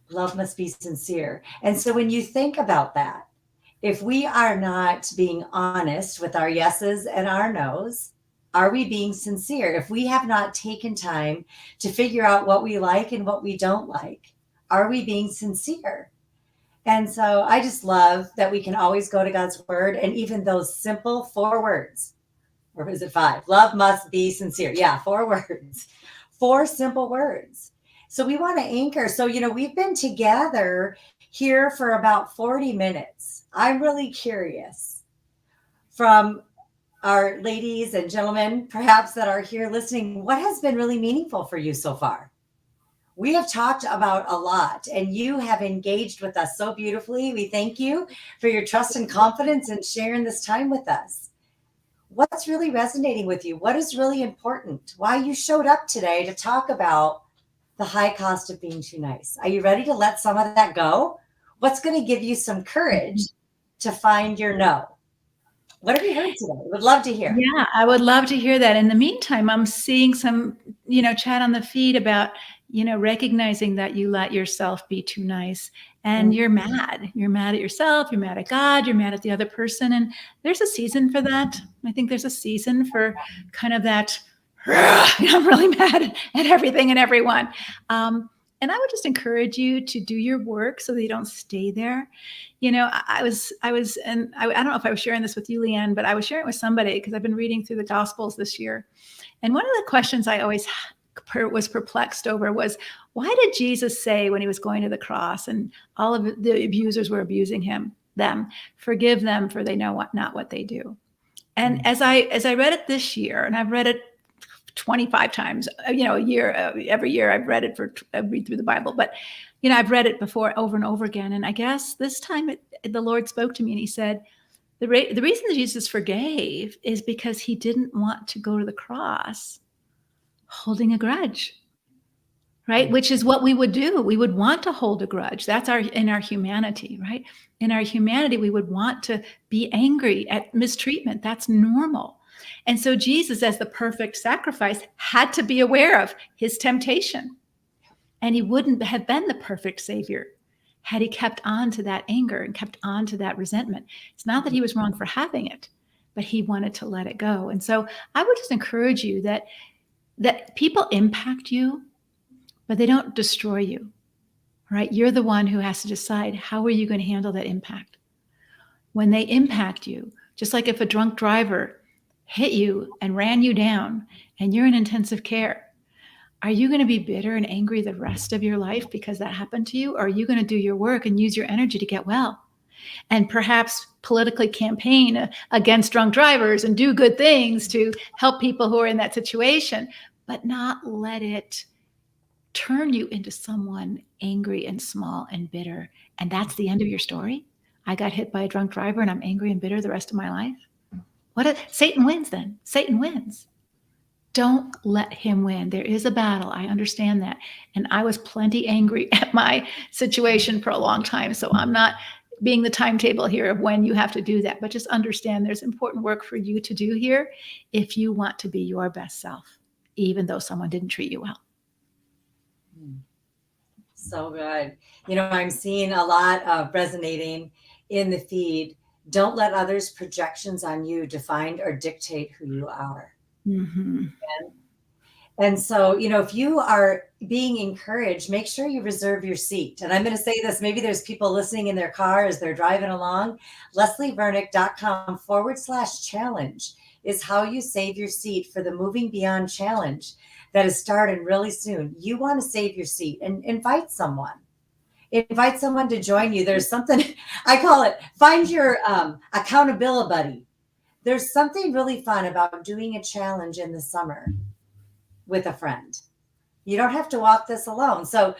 Love must be sincere. And so when you think about that, if we are not being honest with our yeses and our nos, are we being sincere? If we have not taken time to figure out what we like and what we don't like, are we being sincere? And so I just love that we can always go to God's word, and even those simple 4 words, or is it 5? Love must be sincere. Yeah, 4 words, 4 simple words. So we want to anchor. So, we've been together here for about 40 minutes. I'm really curious from our ladies and gentlemen, perhaps that are here listening, what has been really meaningful for you so far? We have talked about a lot, and you have engaged with us so beautifully. We thank you for your trust and confidence in sharing this time with us. What's really resonating with you? What is really important? Why you showed up today to talk about the high cost of being too nice? Are you ready to let some of that go? What's going to give you some courage to find your no? What have you heard today? Would love to hear. Yeah, I would love to hear that. In the meantime, I'm seeing some, chat on the feed about, recognizing that you let yourself be too nice and you're mad. You're mad at yourself. You're mad at God. You're mad at the other person. And there's a season for that. I think there's a season for kind of that, I'm really mad at everything and everyone. And I would just encourage you to do your work so that you don't stay there. I was, and I don't know if I was sharing this with you, Leanne, but I was sharing it with somebody because I've been reading through the Gospels this year. And one of the questions I always was perplexed over was, why did Jesus say when he was going to the cross and all of the abusers were abusing them, forgive them for they know not what they do. And as I read it this year, and I've read it 25 times, a year, every year I've read it I read through the Bible, but I've read it before over and over again. And I guess this time the Lord spoke to me and he said, the reason that Jesus forgave is because he didn't want to go to the cross holding a grudge, right? Which is what we would do. We would want to hold a grudge. That's in our humanity, right? In our humanity, we would want to be angry at mistreatment. That's normal. And so Jesus, as the perfect sacrifice, had to be aware of his temptation. And he wouldn't have been the perfect savior had he kept on to that anger and kept on to that resentment. It's not that he was wrong for having it, but he wanted to let it go. And so I would just encourage you that people impact you, but they don't destroy you, right? You're the one who has to decide, how are you going to handle that impact? When they impact you, just like if a drunk driver hit you and ran you down and you're in intensive care, are you going to be bitter and angry the rest of your life because that happened to you? Or are you going to do your work and use your energy to get well? And perhaps politically campaign against drunk drivers and do good things to help people who are in that situation, but not let it turn you into someone angry and small and bitter. And that's the end of your story. I got hit by a drunk driver and I'm angry and bitter the rest of my life. Satan wins then. Satan wins. Don't let him win. There is a battle. I understand that. And I was plenty angry at my situation for a long time. So I'm not being the timetable here of when you have to do that, but just understand there's important work for you to do here if you want to be your best self, even though someone didn't treat you well. So good. I'm seeing a lot of resonating in the feed. Don't let others' projections on you define or dictate who you are. Mm-hmm. And so, if you are being encouraged, make sure you reserve your seat. And I'm going to say this, maybe there's people listening in their car as they're driving along. LeslieVernick.com/challenge. is how you save your seat for the Moving Beyond Challenge that is starting really soon. You want to save your seat and invite someone. Invite someone to join you. There's something I call it find your accountability buddy. There's something really fun about doing a challenge in the summer with a friend. You don't have to walk this alone. So,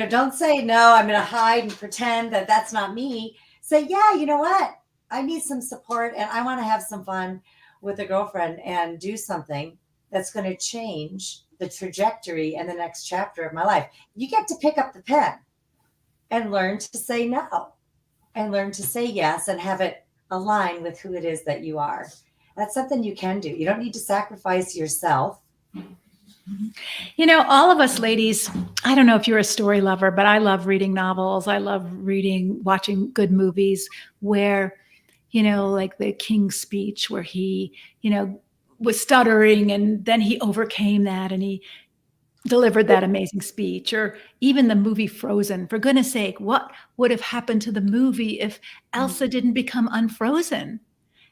don't say, no, I'm going to hide and pretend that that's not me. Say, yeah, you know what? I need some support and I want to have some fun with a girlfriend and do something that's going to change the trajectory and the next chapter of my life. You get to pick up the pen and learn to say no and learn to say yes and have it align with who it is that you are. That's something you can do. You don't need to sacrifice yourself. All of us ladies, I don't know if you're a story lover, but I love reading novels. I love watching good movies where, like the King's Speech, where he, was stuttering and then he overcame that and he delivered that amazing speech. Or even the movie Frozen. For goodness sake, what would have happened to the movie if Elsa didn't become unfrozen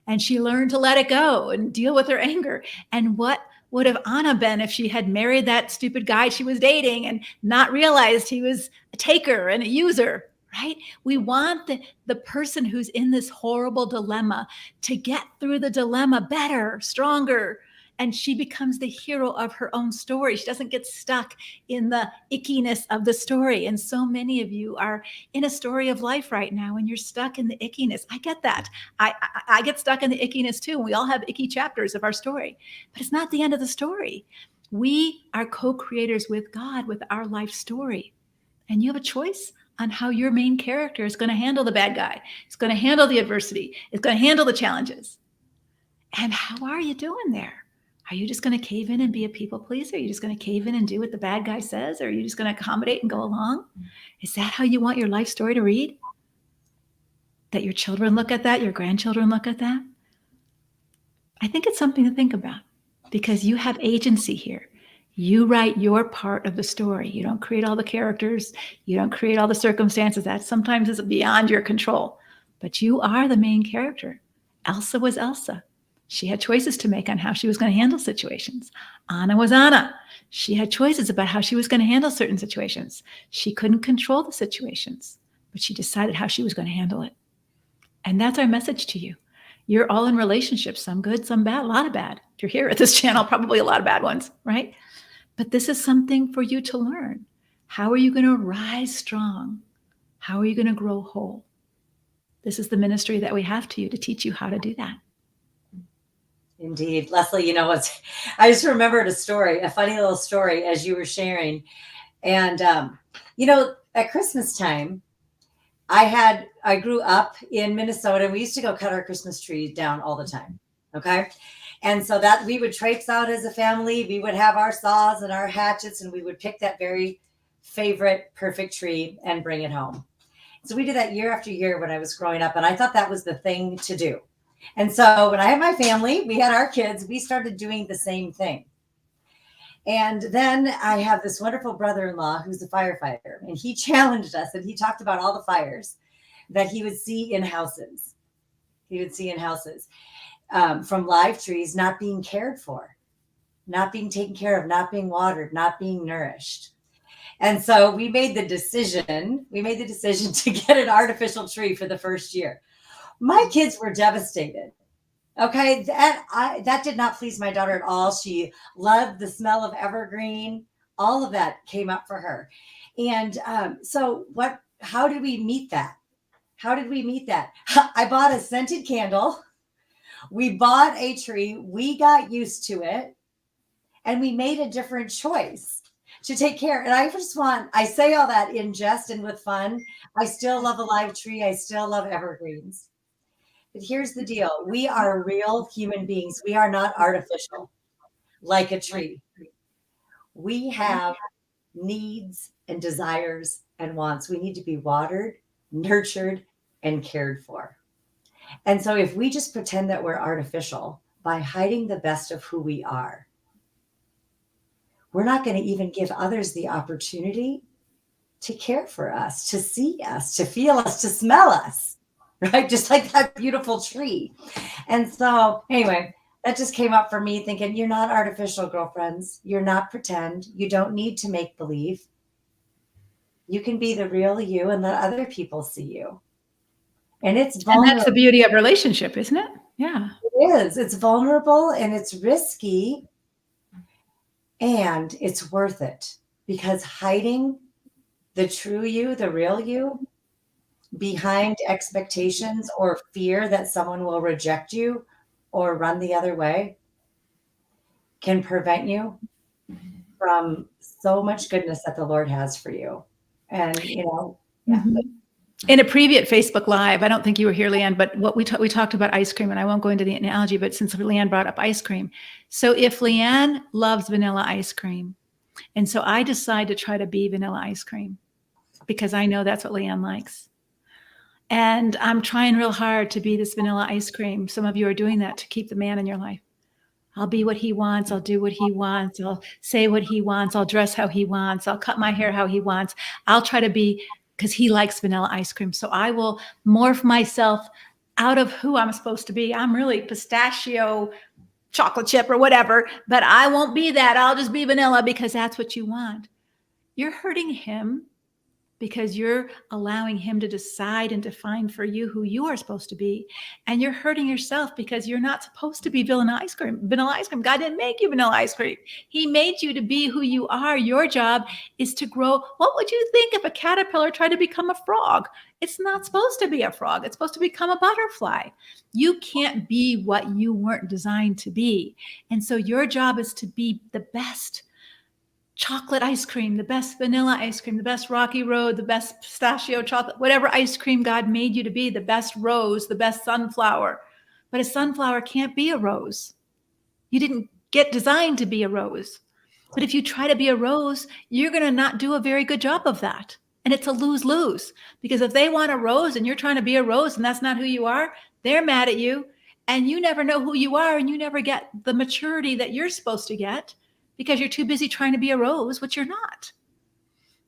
and she learned to let it go and deal with her anger? And what would have Anna been if she had married that stupid guy she was dating and not realized he was a taker and a user, right? We want the person who's in this horrible dilemma to get through the dilemma better, stronger, and she becomes the hero of her own story. She doesn't get stuck in the ickiness of the story. And so many of you are in a story of life right now and you're stuck in the ickiness. I get that. I get stuck in the ickiness too. We all have icky chapters of our story, but it's not the end of the story. We are co-creators with God, with our life story. And you have a choice on how your main character is going to handle the bad guy. It's going to handle the adversity. It's going to handle the challenges. And how are you doing there? Are you just going to cave in and be a people pleaser? Are you just going to cave in and do what the bad guy says? Or are you just going to accommodate and go along? Is that how you want your life story to read? That your children look at that, your grandchildren look at that? I think it's something to think about because you have agency here. You write your part of the story. You don't create all the characters. You don't create all the circumstances. That sometimes is beyond your control. But you are the main character. Elsa was Elsa. She had choices to make on how she was going to handle situations. Anna was Anna. She had choices about how she was going to handle certain situations. She couldn't control the situations, but she decided how she was going to handle it. And that's our message to you. You're all in relationships, some good, some bad, a lot of bad. If you're here at this channel, probably a lot of bad ones, right? But this is something for you to learn. How are you going to rise strong? How are you going to grow whole? This is the ministry that we have to you to teach you how to do that. Indeed. Leslie, I just remembered a funny little story as you were sharing. And, at Christmas time, I grew up in Minnesota and we used to go cut our Christmas tree down all the time. Okay. And so that we would traipse out as a family. We would have our saws and our hatchets and we would pick that very favorite perfect tree and bring it home. So we did that year after year when I was growing up. And I thought that was the thing to do. And so when I had my family, we had our kids, we started doing the same thing. And then I have this wonderful brother-in-law who's a firefighter, and he challenged us and he talked about all the fires that he would see in houses. From live trees not being cared for, not being taken care of, not being watered, not being nourished. And so we made the decision to get an artificial tree for the first year. My kids were devastated. Okay, that did not please my daughter at all. She loved the smell of evergreen. All of that came up for her. And how did we meet that? I bought a scented candle. We bought a tree. We got used to it. And we made a different choice to take care. And I say all that in jest and with fun. I still love a live tree. I still love evergreens. But here's the deal. We are real human beings. We are not artificial like a tree. We have needs and desires and wants. We need to be watered, nurtured, and cared for. And so if we just pretend that we're artificial by hiding the best of who we are, we're not going to even give others the opportunity to care for us, to see us, to feel us, to smell us. Right? Just like that beautiful tree. And so anyway, that just came up for me thinking, you're not artificial, girlfriends. You're not pretend. You don't need to make believe. You can be the real you and let other people see you. And it's And that's the vulnerable. beauty of relationship, isn't it? Yeah. It is. It's vulnerable and it's risky and it's worth it because hiding the true you, the real you, behind expectations or fear that someone will reject you or run the other way can prevent you from so much goodness that the Lord has for you. And, yeah. In a previous Facebook Live, I don't think you were here, Leanne, but what we talked about ice cream, and I won't go into the analogy, but since Leanne brought up ice cream. So if Leanne loves vanilla ice cream, and so I decide to try to be vanilla ice cream because I know that's what Leanne likes. And I'm trying real hard to be this vanilla ice cream. Some of you are doing that to keep the man in your life. I'll be what he wants. I'll do what he wants. I'll say what he wants. I'll dress how he wants. I'll cut my hair how he wants. I'll try to be, because he likes vanilla ice cream. So I will morph myself out of who I'm supposed to be. I'm really pistachio, chocolate chip or whatever, but I won't be that. I'll just be vanilla because that's what you want. You're hurting him because you're allowing him to decide and define for you who you are supposed to be. And you're hurting yourself because you're not supposed to be vanilla ice cream. Vanilla ice cream. God didn't make you vanilla ice cream. He made you to be who you are. Your job is to grow. What would you think if a caterpillar tried to become a frog? It's not supposed to be a frog. It's supposed to become a butterfly. You can't be what you weren't designed to be. And so your job is to be the best chocolate ice cream, the best vanilla ice cream, the best rocky road, the best pistachio chocolate, whatever ice cream God made you to be, the best rose, the best sunflower. But a sunflower can't be a rose. You didn't get designed to be a rose. But if you try to be a rose, you're going to not do a very good job of that. And it's a lose-lose, because if they want a rose and you're trying to be a rose and that's not who you are, they're mad at you and you never know who you are and you never get the maturity that you're supposed to get because you're too busy trying to be a rose, which you're not.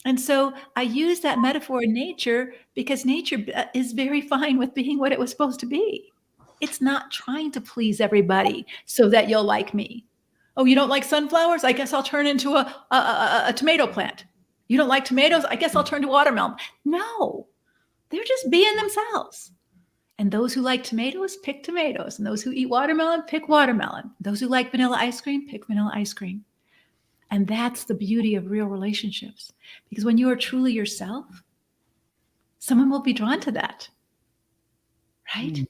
And so I use that metaphor in nature because nature is very fine with being what it was supposed to be. It's not trying to please everybody so that you'll like me. Oh, you don't like sunflowers? I guess I'll turn into a tomato plant. You don't like tomatoes? I guess I'll turn to watermelon. No, they're just being themselves. And those who like tomatoes, pick tomatoes. And those who eat watermelon, pick watermelon. Those who like vanilla ice cream, pick vanilla ice cream. And that's the beauty of real relationships. Because when you are truly yourself, someone will be drawn to that, right?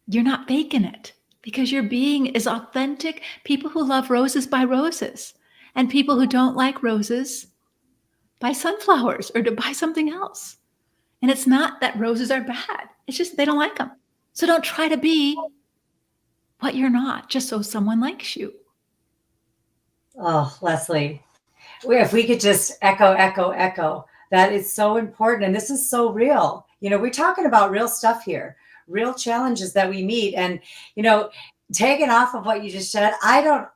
You're not faking it because your being is authentic. People who love roses buy roses, and people who don't like roses buy sunflowers or to buy something else. And it's not that roses are bad. It's just they don't like them. So don't try to be what you're not just so someone likes you. Oh, Leslie, if we could just echo, that is so important. And this is so real. We're talking about real stuff here, real challenges that we meet. And, taking off of what you just said, I don't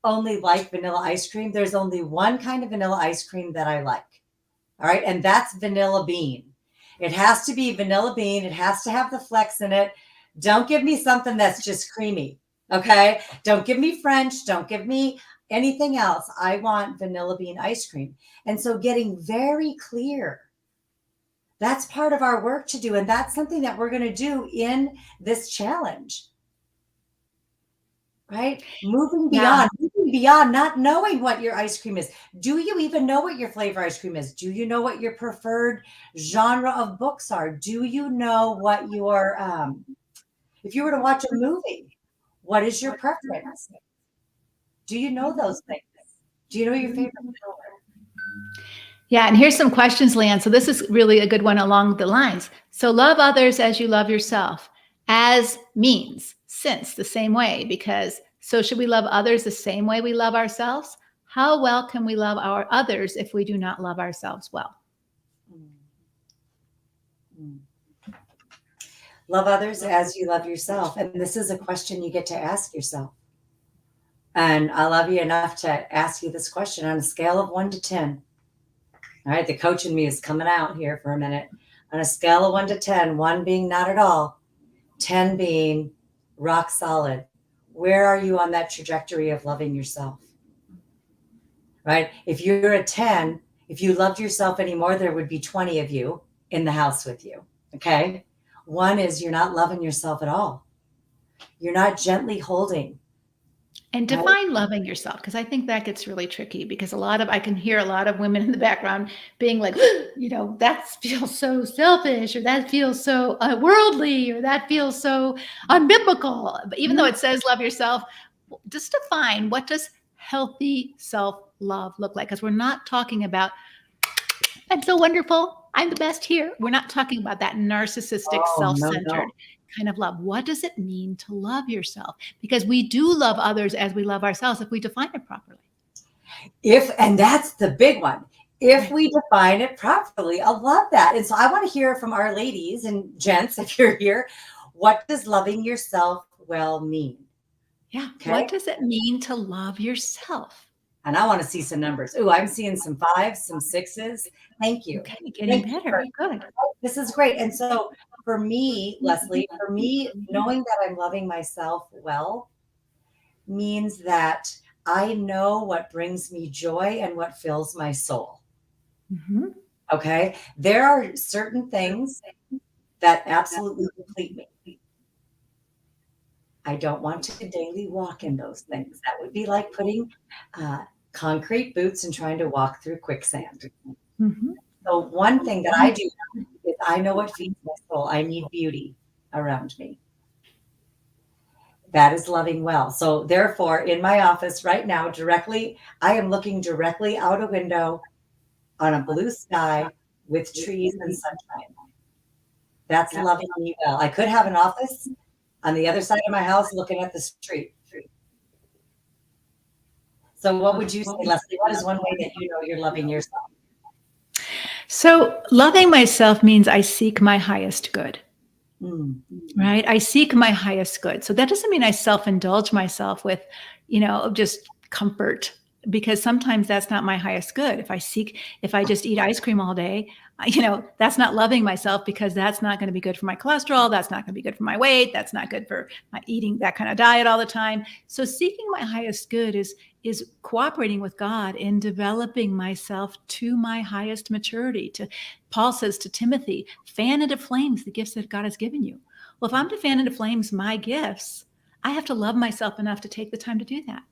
only like vanilla ice cream. There's only one kind of vanilla ice cream that I like. All right. And that's vanilla bean. It has to be vanilla bean. It has to have the flecks in it. Don't give me something that's just creamy. Okay. Don't give me French. Don't give me anything else. I want vanilla bean ice cream. And so getting very clear, that's part of our work to do. And that's something that we're going to do in this challenge, right? Moving beyond not knowing what your ice cream is. Do you even know what your flavor ice cream is? Do you know what your preferred genre of books are? Do you know what your, if you were to watch a movie, what is your preference? Do you know those things? Do you know your favorite color? Yeah, and here's some questions, Leanne. So this is really a good one along the lines. So love others as you love yourself. As means, since, the same way, because so should we love others the same way we love ourselves? How well can we love our others if we do not love ourselves well? Love others as you love yourself. And this is a question you get to ask yourself. And I love you enough to ask you this question on a scale of 1 to 10. All right, the coach in me is coming out here for a minute. On a scale of 1 to 10, 1 being not at all, 10 being rock solid. Where are you on that trajectory of loving yourself? Right? If you're a 10, if you loved yourself anymore, there would be 20 of you in the house with you. Okay. One is you're not loving yourself at all. You're not gently holding. And Right? define loving yourself, because I think that gets really tricky, because I can hear a lot of women in the background being like, that feels so selfish, or that feels so worldly, or that feels so unbiblical. But even though it says love yourself, just define, what does healthy self-love look like? Because we're not talking about, I'm so wonderful, I'm the best here. We're not talking about that narcissistic, Oh, no, self-centered kind of love. What does it mean to love yourself? Because we do love others as we love ourselves if we define it properly. And that's the big one. If we define it properly, I love that. And so I want to hear from our ladies and gents, if you're here, what does loving yourself well mean? Yeah. Okay. What does it mean to love yourself? And I want to see some numbers. Oh, I'm seeing some 5s, some 6s. Thank you. Okay, getting better. Good. This is great. And so for me, Leslie, knowing that I'm loving myself well means that I know what brings me joy and what fills my soul. Mm-hmm. Okay. There are certain things that absolutely complete me. I don't want to daily walk in those things. That would be like putting concrete boots and trying to walk through quicksand. Mm-hmm. So one thing that I do is I know what feeds my soul. I need beauty around me. That is loving well. So therefore, in my office right now, I am looking directly out a window on a blue sky with trees and sunshine. That's loving me well. I could have an office on the other side of my house looking at the street. So what would you say, Leslie? What is one way that you know you're loving yourself? So loving myself means I seek my highest good. Right? I seek my highest good. So that doesn't mean I self-indulge myself with, just comfort, because sometimes that's not my highest good. If I just eat ice cream all day, that's not loving myself, because that's not going to be good for my cholesterol. That's not going to be good for my weight. That's not good for my eating that kind of diet all the time. So seeking my highest good is cooperating with God in developing myself to my highest maturity. Paul says to Timothy, fan into flames the gifts that God has given you. Well, if I'm to fan into flames my gifts, I have to love myself enough to take the time to do that,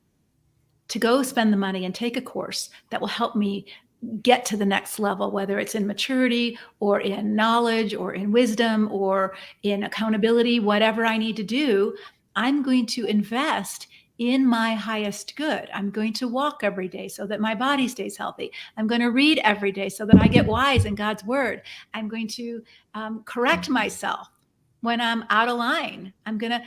to go spend the money and take a course that will help me get to the next level, whether it's in maturity or in knowledge or in wisdom or in accountability, whatever I need to do. I'm going to invest in my highest good. I'm going to walk every day so that my body stays healthy. I'm going to read every day so that I get wise in God's word. I'm going to correct myself when I'm out of line. I'm going to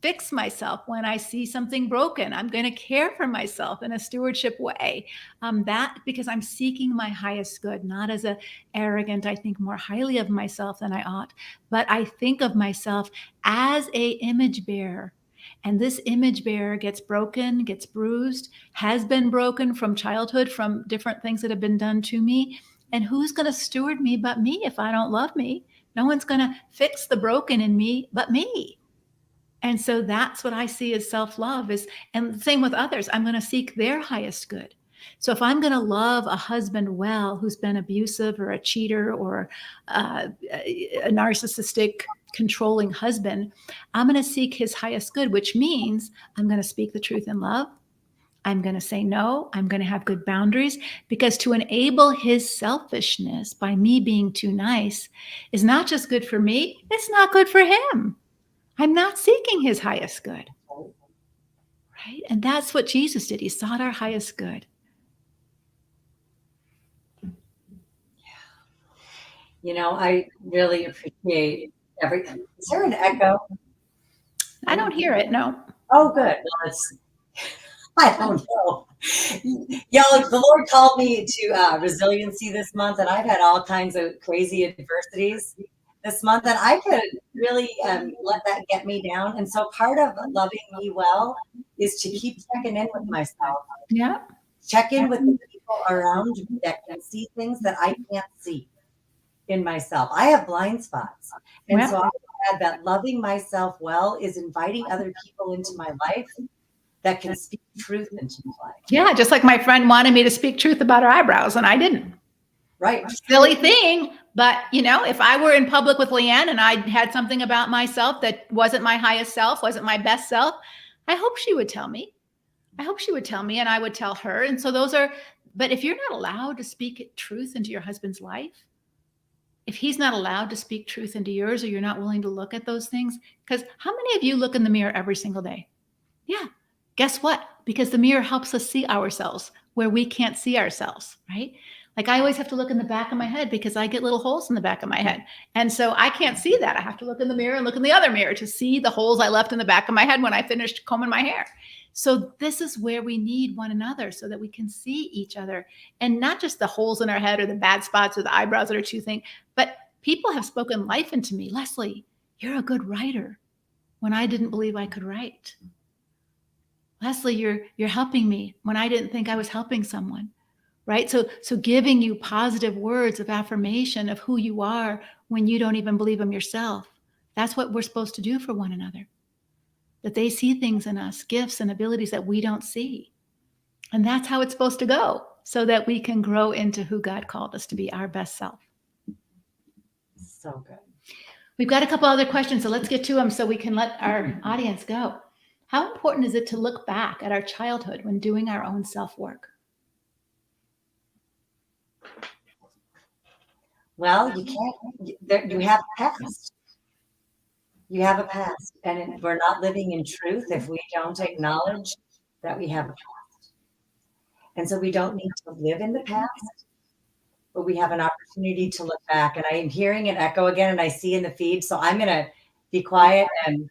fix myself when I see something broken. I'm going to care for myself in a stewardship way. That because I'm seeking my highest good, not as a arrogant, I think more highly of myself than I ought, but I think of myself as a image bearer. And this image bearer gets broken, gets bruised, has been broken from childhood, from different things that have been done to me. And who's going to steward me but me if I don't love me? No one's going to fix the broken in me but me. And so that's what I see as self-love and the same with others. I'm going to seek their highest good. So if I'm going to love a husband well who's been abusive or a cheater or a narcissistic, controlling husband, I'm going to seek his highest good, which means I'm going to speak the truth in love. I'm going to say no. I'm going to have good boundaries, because to enable his selfishness by me being too nice is not just good for me, it's not good for him. I'm not seeking his highest good. Right? And that's what Jesus did. He sought our highest good. I really appreciate everything. Is there an echo? I don't hear it. No. Oh, good. Well, I don't know. Y'all, the Lord called me to resiliency this month, and I've had all kinds of crazy adversities this month, and I could really let that get me down. And so part of loving me well is to keep checking in with myself. Yeah. Check in with the people around me that can see things that I can't see in myself. I have blind spots. And so I add that loving myself well is inviting other people into my life that can speak truth into my life. Yeah, just like my friend wanted me to speak truth about her eyebrows, and I didn't. Right. Silly thing, but if I were in public with Leanne and I had something about myself that wasn't my highest self, wasn't my best self, I hope she would tell me. I hope she would tell me, and I would tell her. And so but if you're not allowed to speak truth into your husband's life, if he's not allowed to speak truth into yours, or you're not willing to look at those things, because how many of you look in the mirror every single day? Yeah. Guess what? Because the mirror helps us see ourselves where we can't see ourselves, right? Like I always have to look in the back of my head because I get little holes in the back of my head. And so I can't see that. I have to look in the mirror and look in the other mirror to see the holes I left in the back of my head when I finished combing my hair. So this is where we need one another so that we can see each other, and not just the holes in our head or the bad spots or the eyebrows that are too thin, but people have spoken life into me. Leslie, you're a good writer when I didn't believe I could write. Leslie, you're helping me when I didn't think I was helping someone, right? So giving you positive words of affirmation of who you are when you don't even believe them yourself. That's what we're supposed to do for one another. That they see things in us, gifts and abilities that we don't see. And that's how it's supposed to go, so that we can grow into who God called us to be, our best self. So good. We've got a couple other questions, so let's get to them so we can let our audience go. How important is it to look back at our childhood when doing our own self-work? Well, you can't, you have a past. You have a past, and we're not living in truth if we don't acknowledge that we have a past. And so we don't need to live in the past, but we have an opportunity to look back. And I am hearing an echo again, and I see in the feed. So I'm going to be quiet, and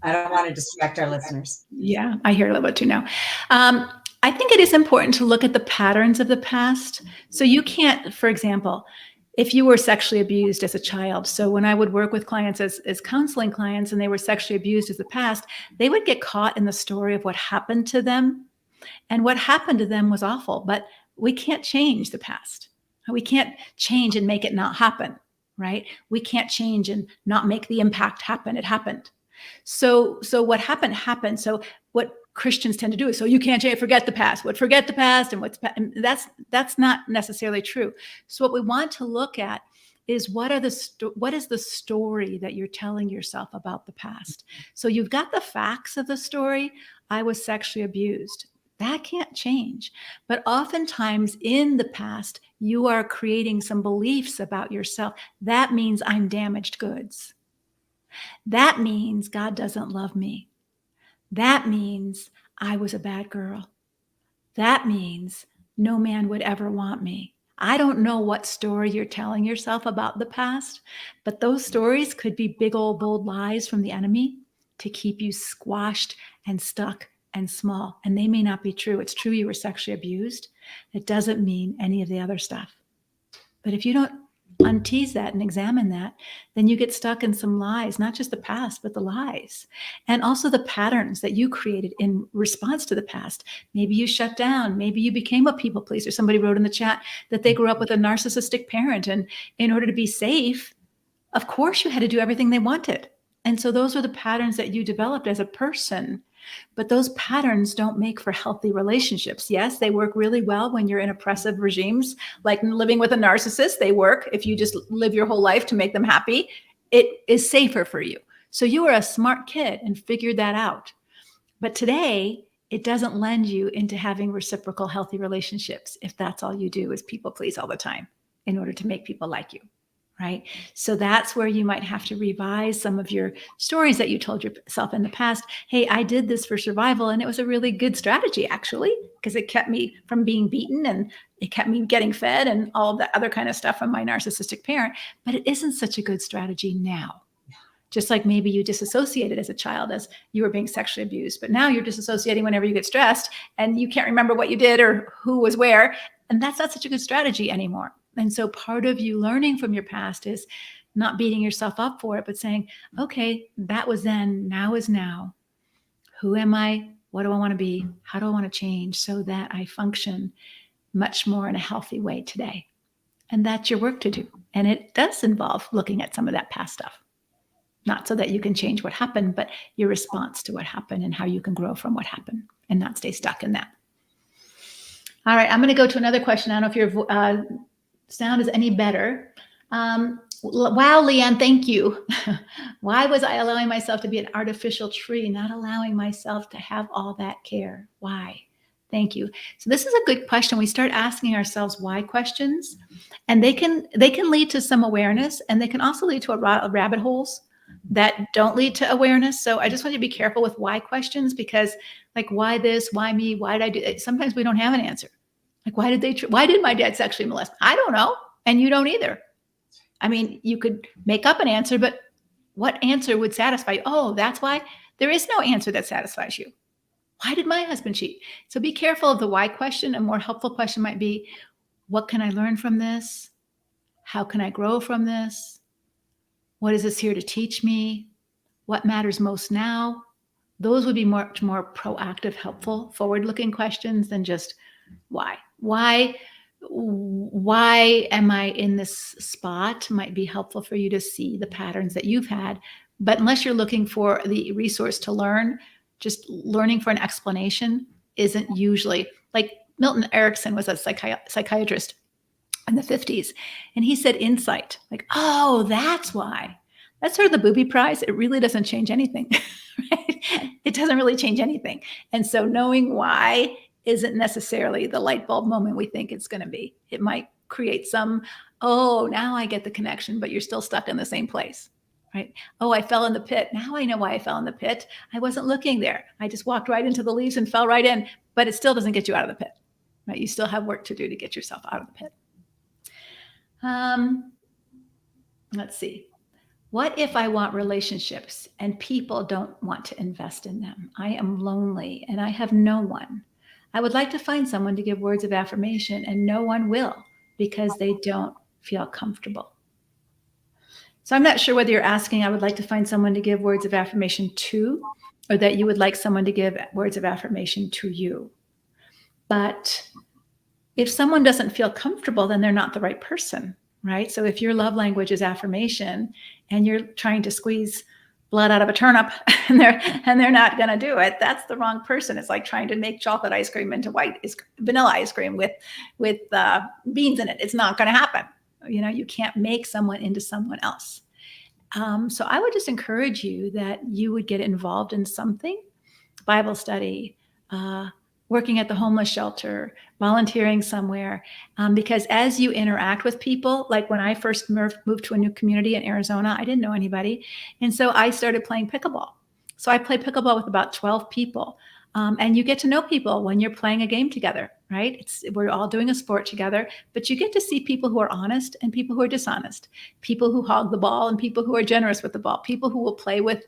I don't want to distract our listeners. Yeah, I hear a little bit too now. I think it is important to look at the patterns of the past. So you can't, for example, if you were sexually abused as a child. So when I would work with clients as counseling clients and they were sexually abused as the past, they would get caught in the story of what happened to them. And what happened to them was awful, but we can't change the past. We can't change and make it not happen, right? We can't change and not make the impact happen. It happened. So what happened. So what Christians tend to do is, so you can't forget the past. What forget the past and and that's not necessarily true. So what we want to look at is what is the story that you're telling yourself about the past. So you've got the facts of the story. I was sexually abused. That can't change. But oftentimes in the past, you are creating some beliefs about yourself. That means I'm damaged goods. That means God doesn't love me. That means I was a bad girl. That means no man would ever want me. I don't know what story you're telling yourself about the past, but those stories could be big old bold lies from the enemy to keep you squashed and stuck and small. And they may not be true. It's true you were sexually abused. It doesn't mean any of the other stuff. But if you don't untease that and examine that, then you get stuck in some lies, not just the past, but the lies. And also the patterns that you created in response to the past. Maybe you shut down. Maybe you became a people pleaser. Somebody wrote in the chat that they grew up with a narcissistic parent. And in order to be safe, of course, you had to do everything they wanted. And so those were the patterns that you developed as a person. But those patterns don't make for healthy relationships. Yes, they work really well when you're in oppressive regimes, like living with a narcissist. They work if you just live your whole life to make them happy. It is safer for you. So you were a smart kid and figured that out. But today, it doesn't lend you into having reciprocal healthy relationships if that's all you do is people please all the time in order to make people like you. Right? So that's where you might have to revise some of your stories that you told yourself in the past. Hey, I did this for survival, and it was a really good strategy, actually, because it kept me from being beaten and it kept me getting fed and all of that other kind of stuff from my narcissistic parent. But it isn't such a good strategy now. Just like maybe you disassociated as a child as you were being sexually abused, but now you're disassociating whenever you get stressed and you can't remember what you did or who was where. And that's not such a good strategy anymore. And so part of you learning from your past is not beating yourself up for it, but saying, okay, that was then, now is now. Who am I? What do I want to be? How do I want to change so that I function much more in a healthy way today? And that's your work to do. And it does involve looking at some of that past stuff. not so that you can change what happened, but your response to what happened and how you can grow from what happened and not stay stuck in that. All right, I'm going to go to another question. I don't know if your sound is any better. Wow, Leanne, thank you. Why was I allowing myself to be an artificial tree, not allowing myself to have all that care? Why? Thank you. So this is a good question. We start asking ourselves why questions, and they can lead to some awareness, and they can also lead to rabbit holes that don't lead to awareness. So I just want you to be careful with why questions, because like, why this, why me, why did I do it? Sometimes we don't have an answer. Like, why did my dad sexually molest me? I don't know. And you don't either. I mean, you could make up an answer, but what answer would satisfy you? Oh, that's why. There is no answer that satisfies you. Why did my husband cheat? So be careful of the why question. A more helpful question might be, what can I learn from this? How can I grow from this? What is this here to teach me? What matters most now? Those would be much more proactive, helpful, forward-looking questions than just why. Why am I in this spot? Might be helpful for you to see the patterns that you've had. But unless you're looking for the resource to learn, just learning for an explanation isn't usually, like Milton Erickson was a psychiatrist in the 50s. And he said insight, like, oh, that's why. That's sort of the booby prize. It really doesn't change anything. Right? It doesn't really change anything. And so knowing why isn't necessarily the light bulb moment we think it's going to be. It might create some, oh, now I get the connection, but you're still stuck in the same place. Right? Oh, I fell in the pit. Now I know why I fell in the pit. I wasn't looking there. I just walked right into the leaves and fell right in, but it still doesn't get you out of the pit. Right? You still have work to do to get yourself out of the pit. Let's see. What if I want relationships and people don't want to invest in them? I am lonely and I have no one. I would like to find someone to give words of affirmation, and no one will because they don't feel comfortable. So I'm not sure whether you're asking, I would like to find someone to give words of affirmation to, or that you would like someone to give words of affirmation to you. But if someone doesn't feel comfortable, then they're not the right person, right? So if your love language is affirmation and you're trying to squeeze blood out of a turnip and they're not going to do it, that's the wrong person. It's like trying to make chocolate ice cream into vanilla ice cream with beans in it. It's not going to happen. You know, you can't make someone into someone else. So I would just encourage you that you would get involved in something, Bible study, working at the homeless shelter, volunteering somewhere, because as you interact with people, like when I first moved to a new community in Arizona, I didn't know anybody. And so I started playing pickleball. So I played pickleball with about 12 people. And you get to know people when you're playing a game together, right? We're all doing a sport together, but you get to see people who are honest and people who are dishonest, people who hog the ball and people who are generous with the ball, people who will play with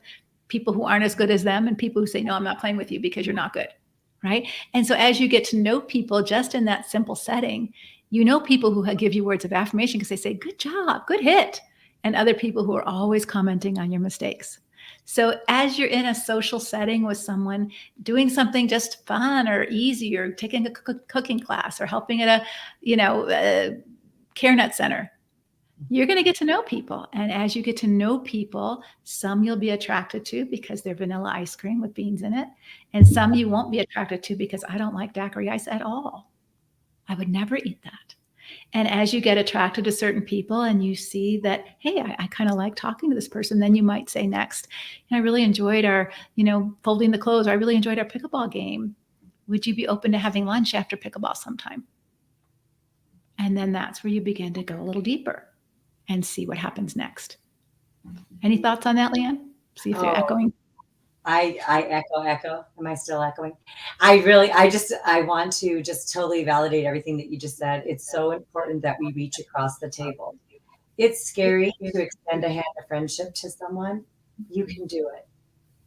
people who aren't as good as them, and people who say, no, I'm not playing with you because you're not good. Right. And so as you get to know people just in that simple setting, you know people who give you words of affirmation because they say, good job, good hit. And other people who are always commenting on your mistakes. So as you're in a social setting with someone doing something just fun or easy, or taking a cooking class or helping at a care net center, you're going to get to know people. And as you get to know people, some you'll be attracted to because they're vanilla ice cream with beans in it. And some you won't be attracted to because I don't like daiquiri ice at all. I would never eat that. And as you get attracted to certain people and you see that, hey, I kind of like talking to this person, then you might say next, I really enjoyed our, folding the clothes. Or I really enjoyed our pickleball game. Would you be open to having lunch after pickleball sometime? And then that's where you begin to go a little deeper and see what happens next. Any thoughts on that, Leanne? See if you're echoing. I echo. Am I still echoing? I want to just totally validate everything that you just said. It's so important that we reach across the table. It's scary to extend a hand of friendship to someone. You can do it.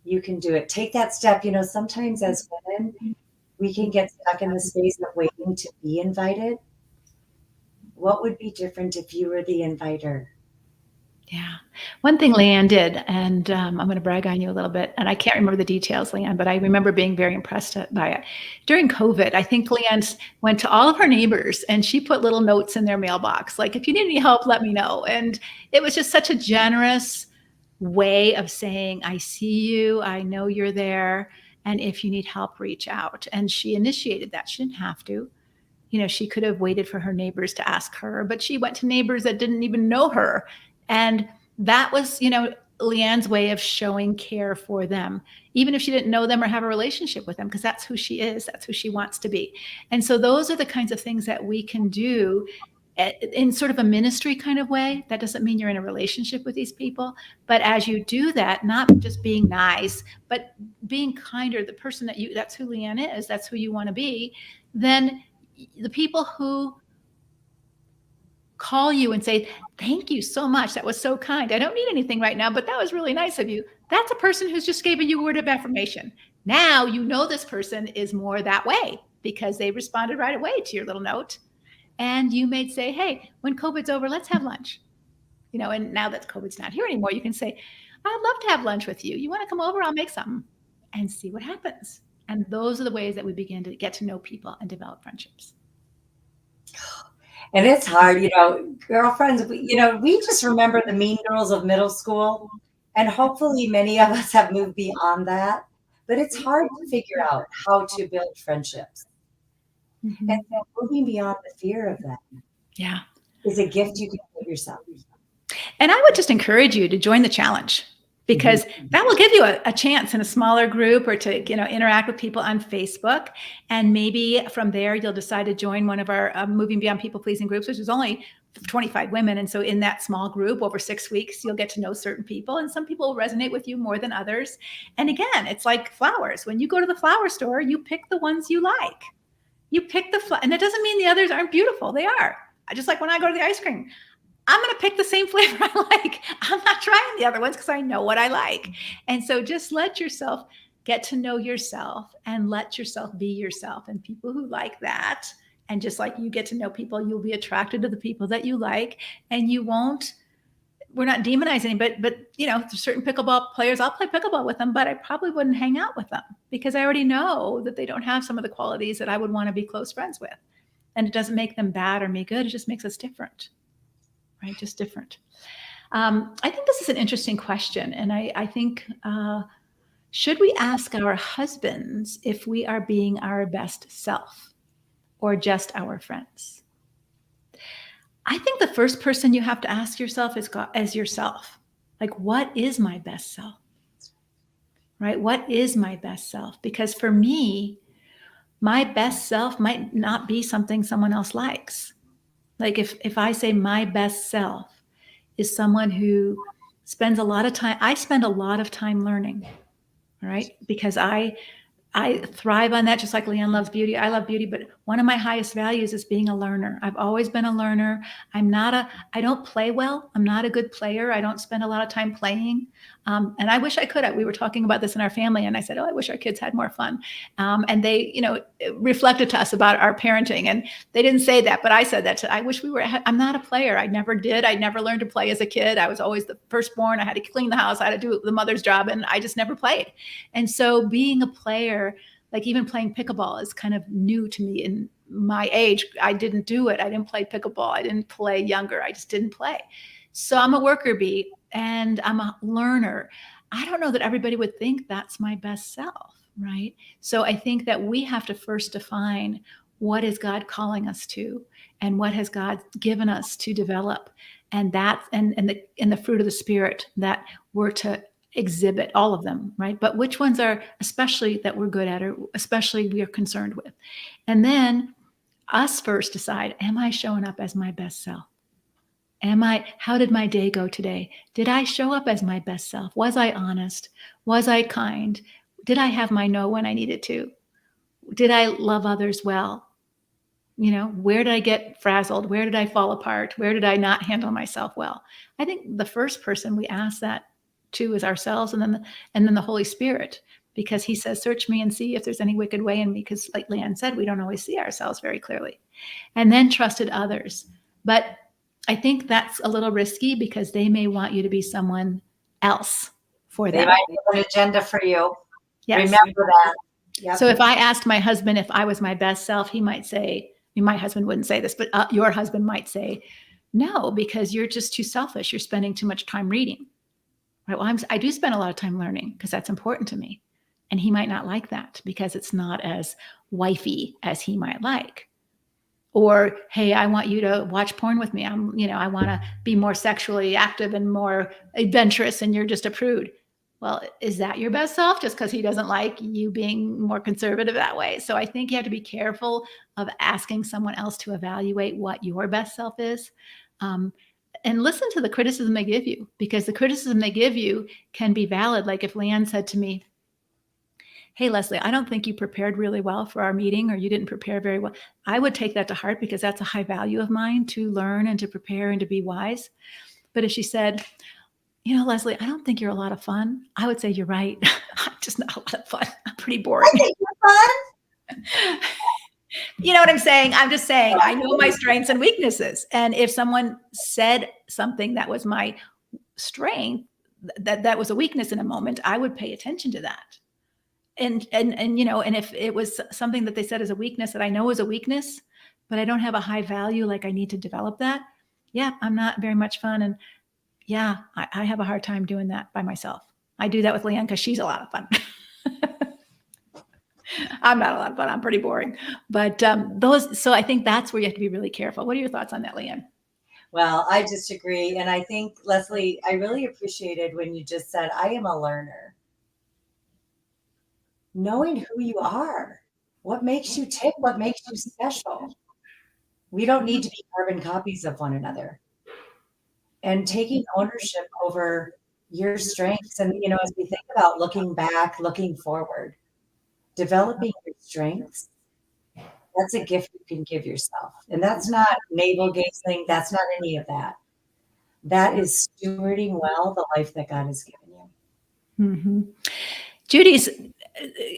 You can do it. Take that step. Sometimes as women, we can get stuck in the space of waiting to be invited. What would be different if you were the inviter? Yeah. One thing Leanne did, and I'm going to brag on you a little bit, and I can't remember the details, Leanne, but I remember being very impressed by it. During COVID, I think Leanne went to all of her neighbors and she put little notes in their mailbox, like, if you need any help, let me know. And it was just such a generous way of saying, I see you, I know you're there, and if you need help, reach out. And she initiated that. She didn't have to. She could have waited for her neighbors to ask her, but she went to neighbors that didn't even know her. And that was, Leanne's way of showing care for them, even if she didn't know them or have a relationship with them, because that's who she is. That's who she wants to be. And so those are the kinds of things that we can do in sort of a ministry kind of way. That doesn't mean you're in a relationship with these people, but as you do that, not just being nice, but being kinder, the person that's who Leanne is, that's who you want to be, then the people who call you and say, thank you so much, that was so kind, I don't need anything right now, but that was really nice of you. That's a person who's just giving you a word of affirmation. Now this person is more that way because they responded right away to your little note. And you may say, hey, when COVID's over, let's have lunch. And now that COVID's not here anymore, you can say, I'd love to have lunch with you. You want to come over? I'll make something, and see what happens. And those are the ways that we begin to get to know people and develop friendships. And it's hard, girlfriends, we just remember the mean girls of middle school. And hopefully many of us have moved beyond that. But it's hard to figure out how to build friendships. Mm-hmm. And so moving beyond the fear of that, is a gift you can give yourself. And I would just encourage you to join the challenge, because that will give you a chance in a smaller group, or to interact with people on Facebook. And maybe from there, you'll decide to join one of our Moving Beyond People Pleasing groups, which is only 25 women. And so in that small group over 6 weeks, you'll get to know certain people, and some people will resonate with you more than others. And again, it's like flowers. When you go to the flower store, you pick the ones you like. You pick and it doesn't mean the others aren't beautiful. They are. Just like when I go to the ice cream, I'm going to pick the same flavor I like. I'm not trying the other ones because I know what I like. And so just let yourself get to know yourself, and let yourself be yourself. And people who like that, and just like you get to know people, you'll be attracted to the people that you like, and you won't. We're not demonizing, but there's certain pickleball players, I'll play pickleball with them, but I probably wouldn't hang out with them because I already know that they don't have some of the qualities that I would want to be close friends with. And it doesn't make them bad or me good. It just makes us different, right? Just different. I think this is an interesting question. And I think, should we ask our husbands if we are being our best self, or just our friends? I think the first person you have to ask yourself is yourself. Like, what is my best self? Right? What is my best self? Because for me, my best self might not be something someone else likes. Like if I say my best self is someone who spends a lot of time, I spend a lot of time learning, right? Because I thrive on that, just like Leanne loves beauty. I love beauty, but one of my highest values is being a learner. I've always been a learner. I don't play well. I'm not a good player. I don't spend a lot of time playing. And I wish I could. We were talking about this in our family, and I said, I wish our kids had more fun. And they, reflected to us about our parenting, and they didn't say that, but I said that. I wish I'm not a player. I never did. I never learned to play as a kid. I was always the firstborn. I had to clean the house. I had to do the mother's job, and I just never played. And so being a player, like even playing pickleball, is kind of new to me in my age. I didn't do it. I didn't play pickleball. I didn't play younger. I just didn't play. So I'm a worker bee, and I'm a learner. I don't know that everybody would think that's my best self, right? So I think that we have to first define, what is God calling us to, and what has God given us to develop, and that and the fruit of the Spirit that we're to exhibit, all of them, right? But which ones are especially that we're good at, or especially we are concerned with. And then us first decide, am I showing up as my best self? How did my day go today? Did I show up as my best self? Was I honest? Was I kind? Did I have my no when I needed to? Did I love others well? Where did I get frazzled? Where did I fall apart? Where did I not handle myself well? I think the first person we ask that to is ourselves, and then the Holy Spirit, because he says, search me and see if there's any wicked way in me. Because like Leanne said, we don't always see ourselves very clearly. And then trusted others. But I think that's a little risky, because they may want you to be someone else for them. They might have an agenda for you. Yes. Remember that. Yep. So if I asked my husband if I was my best self, he might say, my husband wouldn't say this, but your husband might say, no, because you're just too selfish. You're spending too much time reading, right? Well, I do spend a lot of time learning because that's important to me. And he might not like that because it's not as wifey as he might like. Or, hey, I want you to watch porn with me. I want to be more sexually active and more adventurous, and you're just a prude. Well, is that your best self just because he doesn't like you being more conservative that way? So I think you have to be careful of asking someone else to evaluate what your best self is. And listen to the criticism they give you, because the criticism they give you can be valid. Like if Leanne said to me, hey, Leslie, I don't think you prepared really well for our meeting, or you didn't prepare very well. I would take that to heart because that's a high value of mine, to learn and to prepare and to be wise. But if she said, Leslie, I don't think you're a lot of fun, I would say, you're right. I'm just not a lot of fun. I'm pretty boring. I think you're fun. You know what I'm saying? I'm just saying, I know my strengths and weaknesses. And if someone said something that was my strength, that was a weakness in a moment, I would pay attention to that. And if it was something that they said is a weakness that I know is a weakness, but I don't have a high value, like I need to develop that. Yeah, I'm not very much fun. And yeah, I have a hard time doing that by myself. I do that with Leanne because she's a lot of fun. I'm not a lot of fun. I'm pretty boring. But so I think that's where you have to be really careful. What are your thoughts on that, Leanne? Well, I just agree. And I think, Leslie, I really appreciated when you just said, I am a learner. Knowing who you are, what makes you tick, what makes you special. We don't need to be carbon copies of one another. And taking ownership over your strengths. And, as we think about looking back, looking forward, developing your strengths, that's a gift you can give yourself. And that's not navel gazing. That's not any of that. That is stewarding well the life that God has given you. Mm-hmm. Judy's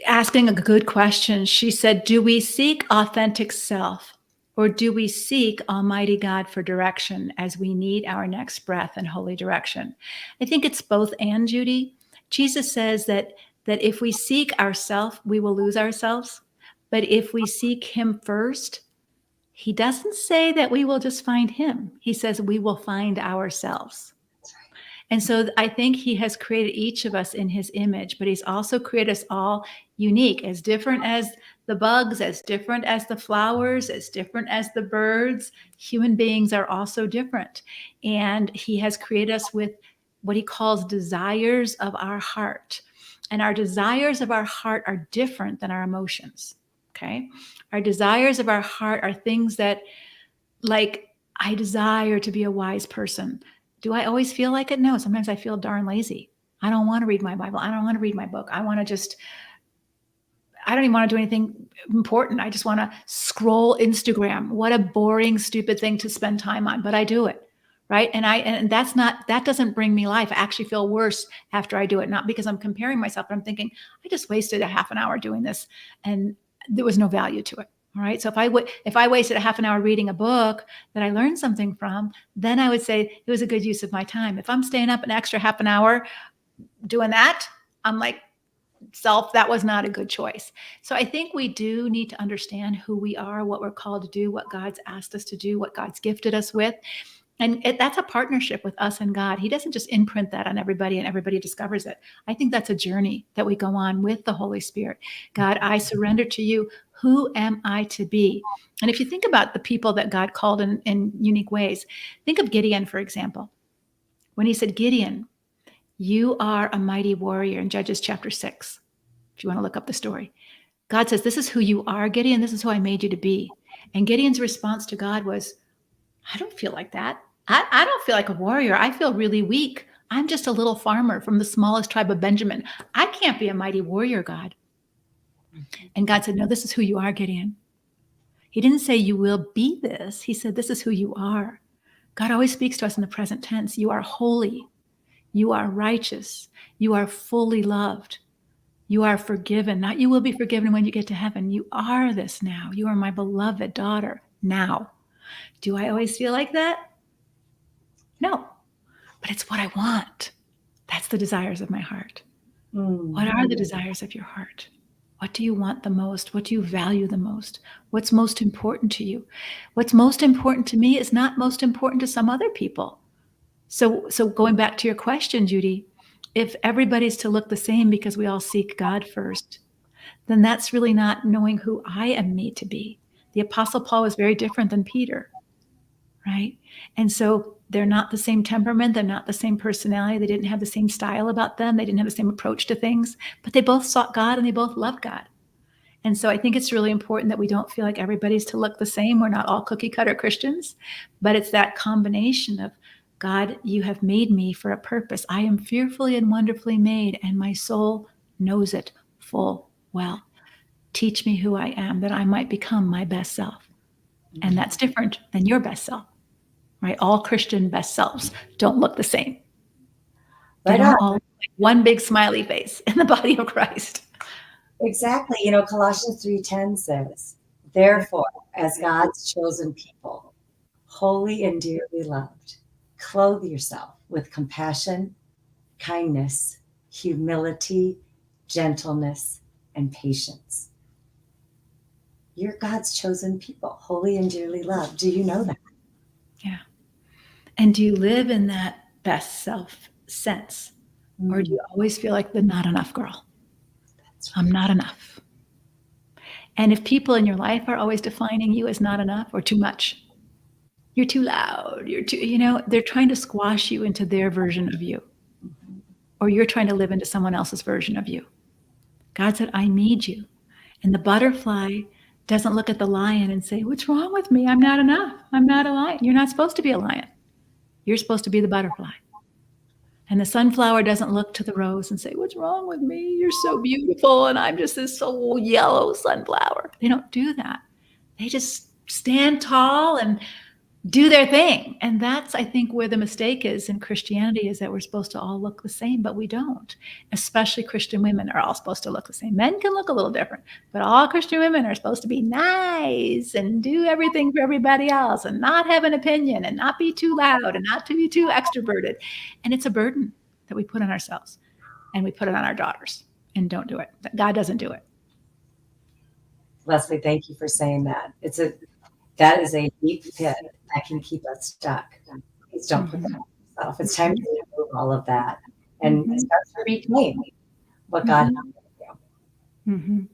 asking a good question. She said, do we seek authentic self, or do we seek Almighty God for direction as we need our next breath and holy direction? I think it's both and, Judy. Jesus says that if we seek ourself, we will lose ourselves. But if we seek him first, he doesn't say that we will just find him. He says we will find ourselves. And so I think he has created each of us in his image, but he's also created us all unique, as different as the bugs, as different as the flowers, as different as the birds. Human beings are also different. And he has created us with what he calls desires of our heart. And our desires of our heart are different than our emotions. Okay. Our desires of our heart are things that, like, I desire to be a wise person. Do I always feel like it? No. Sometimes I feel darn lazy. I don't want to read my Bible. I don't want to read my book. I don't even want to do anything important. I just want to scroll Instagram. What a boring, stupid thing to spend time on, but I do it. Right. And that doesn't bring me life. I actually feel worse after I do it. Not because I'm comparing myself, but I'm thinking, I just wasted a half an hour doing this and there was no value to it. All right. So if I wasted a half an hour reading a book that I learned something from, then I would say it was a good use of my time. If I'm staying up an extra half an hour doing that, I'm like, that was not a good choice. So I think we do need to understand who we are, what we're called to do, what God's asked us to do, what God's gifted us with. And that's a partnership with us and God. He doesn't just imprint that on everybody and everybody discovers it. I think that's a journey that we go on with the Holy Spirit. God, I surrender to you. Who am I to be? And if you think about the people that God called in unique ways, think of Gideon, for example. When he said, Gideon, you are a mighty warrior, in Judges chapter 6, if you want to look up the story. God says, this is who you are, Gideon. This is who I made you to be. And Gideon's response to God was, I don't feel like that. I don't feel like a warrior. I feel really weak. I'm just a little farmer from the smallest tribe of Benjamin. I can't be a mighty warrior, God. And God said, no, this is who you are, Gideon. He didn't say you will be this. He said, this is who you are. God always speaks to us in the present tense. You are holy. You are righteous. You are fully loved. You are forgiven. Not you will be forgiven when you get to heaven. You are this now. You are my beloved daughter now. Do I always feel like that? No, but it's what I want. That's the desires of my heart. What are the desires of your heart? What do you want the most? What do you value the most? What's most important to you? What's most important to me is not most important to some other people. So going back to your question, Judy, if everybody's to look the same because we all seek God first, then that's really not knowing who I am made to be. The Apostle Paul was very different than Peter, right? And so they're not the same temperament. They're not the same personality. They didn't have the same style about them. They didn't have the same approach to things, but they both sought God and they both loved God. And so I think it's really important that we don't feel like everybody's to look the same. We're not all cookie cutter Christians, but it's that combination of, God, you have made me for a purpose. I am fearfully and wonderfully made, and my soul knows it full well. Teach me who I am, that I might become my best self. And that's different than your best self, right? All Christian best selves don't look the same. They don't all look like one big smiley face in the body of Christ. Exactly. You know, Colossians 3:10 says, therefore, as God's chosen people, holy and dearly loved, clothe yourself with compassion, kindness, humility, gentleness, and patience. You're God's chosen people, holy and dearly loved. Do you know that? Yeah. And do you live in that best self sense? Or do you always feel like the not enough girl? I'm not enough. And if people in your life are always defining you as not enough or too much, you're too loud, you're too, they're trying to squash you into their version of you. Or you're trying to live into someone else's version of you. God said, I need you. And the butterfly doesn't look at the lion and say, what's wrong with me? I'm not enough. I'm not a lion. You're not supposed to be a lion. You're supposed to be the butterfly. And the sunflower doesn't look to the rose and say, what's wrong with me? You're so beautiful. And I'm just this so yellow sunflower. They don't do that. They just stand tall and do their thing. And that's, I think, where the mistake is in Christianity, is that we're supposed to all look the same, but we don't. Especially Christian women are all supposed to look the same. Men can look a little different, but all Christian women are supposed to be nice and do everything for everybody else and not have an opinion and not be too loud and not to be too extroverted. And it's a burden that we put on ourselves, and we put it on our daughters, and don't do it. God doesn't do it. Leslie, thank you for saying that. That is a deep pit that can keep us stuck. Please don't put that on yourself. It's time to remove all of that and start to reclaim what God has for you.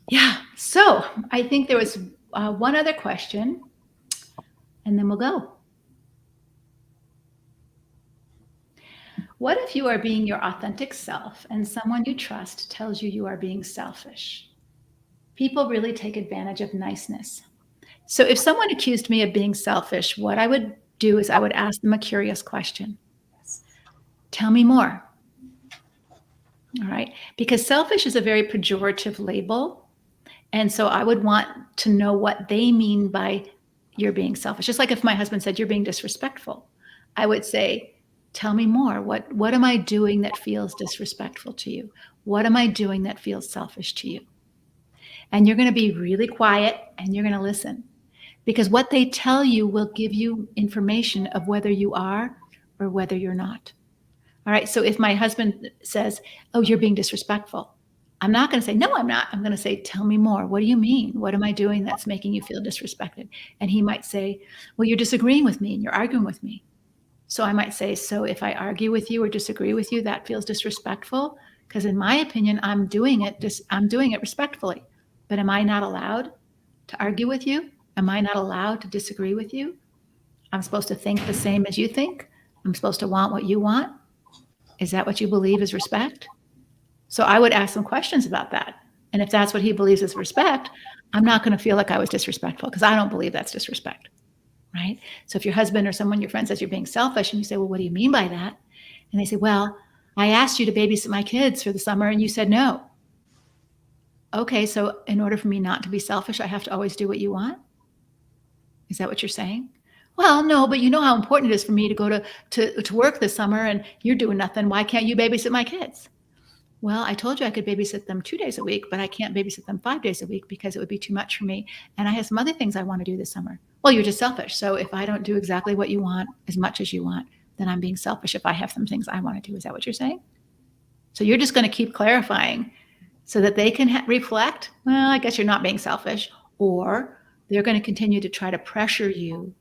Yeah. So I think there was one other question, and then we'll go. What if you are being your authentic self and someone you trust tells you you are being selfish? People really take advantage of niceness. So if someone accused me of being selfish, what I would do is I would ask them a curious question. Tell me more. All right. Because selfish is a very pejorative label. And so I would want to know what they mean by you're being selfish. Just like if my husband said, you're being disrespectful, I would say, tell me more. What am I doing that feels disrespectful to you? What am I doing that feels selfish to you? And you're going to be really quiet and you're going to listen, because what they tell you will give you information of whether you are or whether you're not. All right. So if my husband says, oh, you're being disrespectful, I'm not going to say, no, I'm not. I'm going to say, tell me more. What do you mean? What am I doing that's making you feel disrespected? And he might say, well, you're disagreeing with me and you're arguing with me. So I might say, so if I argue with you or disagree with you, that feels disrespectful? Because in my opinion, I'm doing it respectfully. But am I not allowed to argue with you? Am I not allowed to disagree with you? I'm supposed to think the same as you think. I'm supposed to want what you want. Is that what you believe is respect? So I would ask some questions about that. And if that's what he believes is respect, I'm not going to feel like I was disrespectful, because I don't believe that's disrespect, right? So if your husband or someone, your friend, says you're being selfish, and you say, well, what do you mean by that? And they say, well, I asked you to babysit my kids for the summer and you said no. Okay, so in order for me not to be selfish, I have to always do what you want? Is that what you're saying? Well, no, but you know how important it is for me to go to work this summer, and you're doing nothing. Why can't you babysit my kids? Well, I told you I could babysit them 2 days a week, but I can't babysit them 5 days a week because it would be too much for me. And I have some other things I want to do this summer. Well, you're just selfish. So if I don't do exactly what you want as much as you want, then I'm being selfish if I have some things I want to do. Is that what you're saying? So you're just going to keep clarifying so that they can reflect, well, I guess you're not being selfish, or they're going to continue to try to pressure you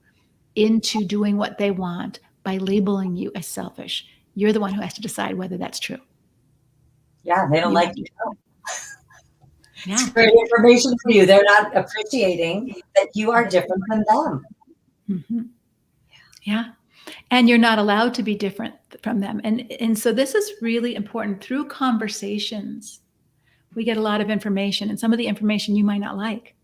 into doing what they want by labeling you as selfish. You're the one who has to decide whether that's true. Yeah, they don't You like have you. to. Yeah. It's great information for you. They're not appreciating that you are different than them. Mm-hmm. Yeah. And you're not allowed to be different from them. And so this is really important. Through conversations, we get a lot of information, and some of the information you might not like,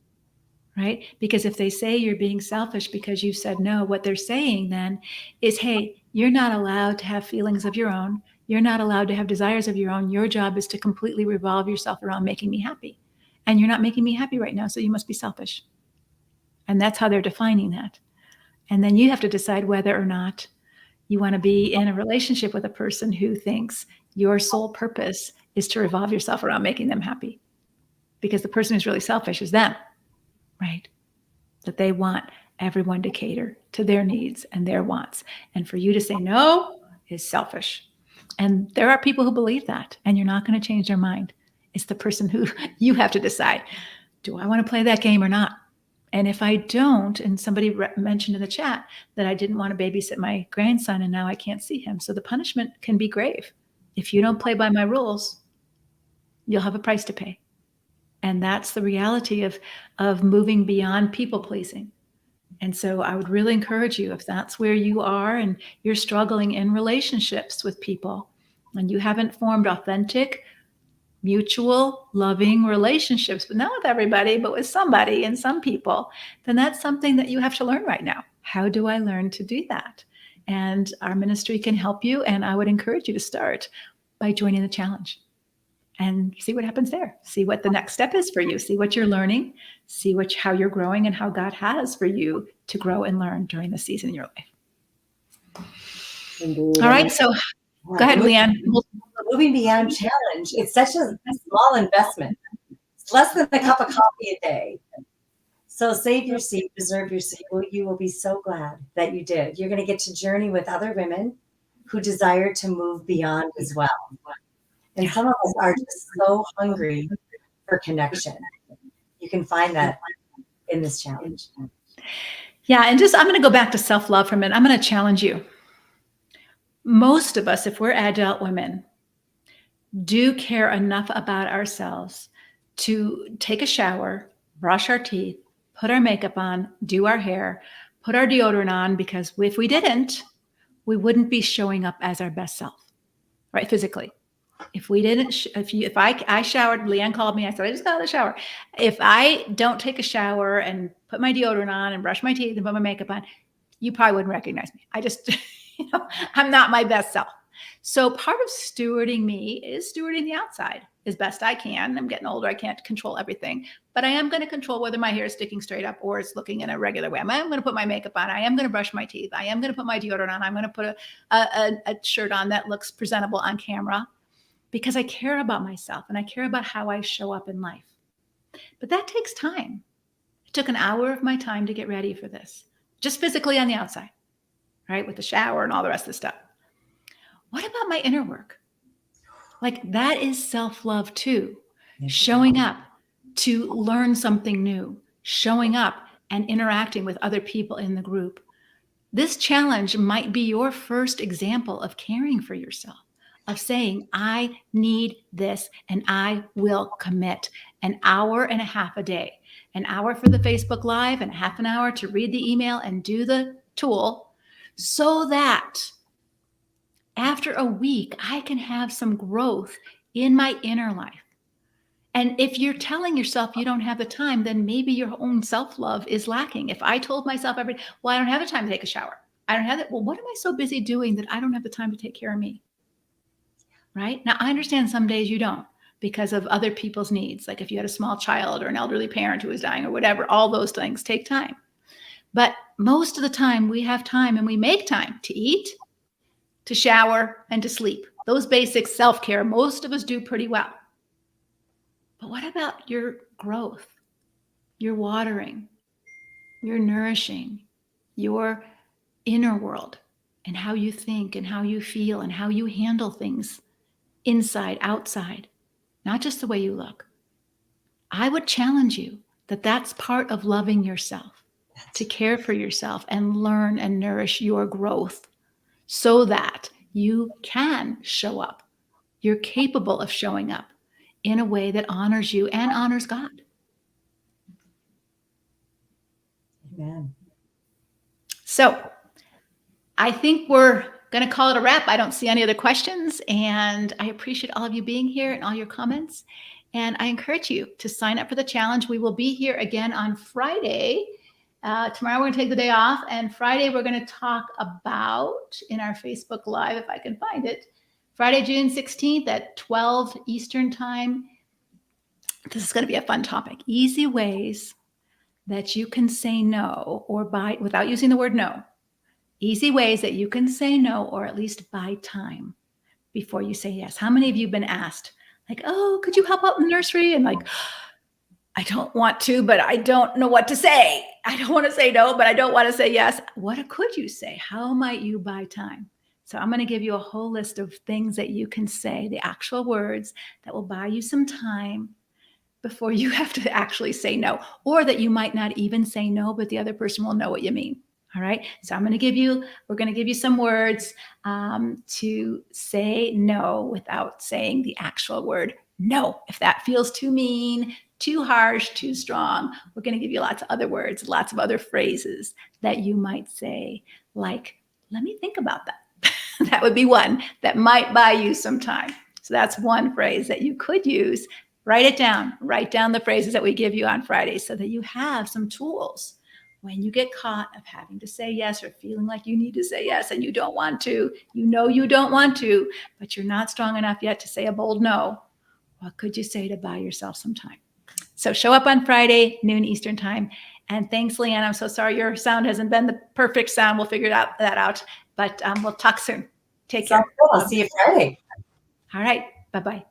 right? Because if they say you're being selfish because you said no, what they're saying then is, hey, you're not allowed to have feelings of your own. You're not allowed to have desires of your own. Your job is to completely revolve yourself around making me happy. And you're not making me happy right now, so you must be selfish. And that's how they're defining that. And then you have to decide whether or not you want to be in a relationship with a person who thinks your sole purpose is to revolve yourself around making them happy. Because the person who's really selfish is them, right? That they want everyone to cater to their needs and their wants. And for you to say no is selfish. And there are people who believe that, and you're not going to change their mind. It's the person who you have to decide, do I want to play that game or not? And if I don't, and somebody mentioned in the chat that I didn't want to babysit my grandson and now I can't see him. So the punishment can be grave. If you don't play by my rules, you'll have a price to pay. And that's the reality of moving beyond people pleasing. And so I would really encourage you, if that's where you are and you're struggling in relationships with people and you haven't formed authentic, mutual, loving relationships, but not with everybody, but with somebody and some people, then that's something that you have to learn right now. How do I learn to do that? And our ministry can help you. And I would encourage you to start by joining the challenge and see what happens there. See what the next step is for you. See what you're learning. See how you're growing and how God has for you to grow and learn during the season in your life. Indeed. All right. So go ahead, Leanne. Moving beyond challenge. It's such a small investment. It's less than a cup of coffee a day. So save your seat, preserve your seat. You will be so glad that you did. You're going to get to journey with other women who desire to move beyond as well. And some of us are just so hungry for connection. You can find that in this challenge. Yeah. And I'm going to go back to self-love for a minute. I'm going to challenge you. Most of us, if we're adult women, do care enough about ourselves to take a shower, brush our teeth, put our makeup on, do our hair, put our deodorant on, because if we didn't, we wouldn't be showing up as our best self, right? Physically. If we didn't, if I showered, Leanne called me, I said, I just got out of the shower. If I don't take a shower and put my deodorant on and brush my teeth and put my makeup on, you probably wouldn't recognize me. I just, I'm not my best self. So part of stewarding me is stewarding the outside as best I can. I'm getting older. I can't control everything, but I am going to control whether my hair is sticking straight up or it's looking in a regular way. I am going to put my makeup on. I am going to brush my teeth. I am going to put my deodorant on. I'm going to put a shirt on that looks presentable on camera because I care about myself and I care about how I show up in life. But that takes time. It took an hour of my time to get ready for this, just physically on the outside, right? With the shower and all the rest of the stuff. What about my inner work? Like that is self-love too. Showing up to learn something new, showing up and interacting with other people in the group. This challenge might be your first example of caring for yourself, of saying, I need this and I will commit an hour and a half a day, an hour for the Facebook Live and half an hour to read the email and do the tool so that after a week, I can have some growth in my inner life. And if you're telling yourself you don't have the time, then maybe your own self-love is lacking. If I told myself I don't have the time to take a shower. I don't have it. Well, what am I so busy doing that I don't have the time to take care of me? Right? Now, I understand some days you don't because of other people's needs. Like if you had a small child or an elderly parent who was dying or whatever, all those things take time. But most of the time we have time and we make time to eat, to shower, and to sleep. Those basic self-care, most of us do pretty well. But what about your growth, your watering, your nourishing, your inner world, and how you think and how you feel and how you handle things inside, outside, not just the way you look? I would challenge you that that's part of loving yourself, to care for yourself and learn and nourish your growth, so that You can show up. You're capable of showing up in a way that honors you and honors God. Amen. So I think we're going to call it a wrap. I don't see any other questions. And I appreciate all of you being here and all your comments. And I encourage you to sign up for the challenge. We will be here again on Friday. Tomorrow we're going to take the day off. And Friday we're going to talk about, in our Facebook Live, if I can find it, Friday, June 16th at 12 Eastern Time. This is going to be a fun topic. Easy ways that you can say no or buy without using the word no. Easy ways that you can say no or at least buy time before you say yes. How many of you have been asked, like, oh, could you help out in the nursery? And like, I don't want to, but I don't know what to say. I don't want to say no, but I don't want to say yes. What could you say? How might you buy time? So I'm going to give you a whole list of things that you can say, the actual words that will buy you some time before you have to actually say no, or that you might not even say no, but the other person will know what you mean. All right. So we're going to give you some words to say no without saying the actual word no. If that feels too mean, too harsh, too strong, we're going to give you lots of other words, lots of other phrases that you might say, like, let me think about that. That would be one that might buy you some time. So that's one phrase that you could use. Write it down. Write down the phrases that we give you on Friday so that you have some tools when you get caught of having to say yes or feeling like you need to say yes and you don't want to. You know you don't want to, but you're not strong enough yet to say a bold no. What could you say to buy yourself some time? So show up on Friday, noon Eastern Time. And thanks, Leanne. I'm so sorry your sound hasn't been the perfect sound. We'll figure that out. But we'll talk soon. Take care. Sounds good. I'll see you Friday. All right. Bye-bye.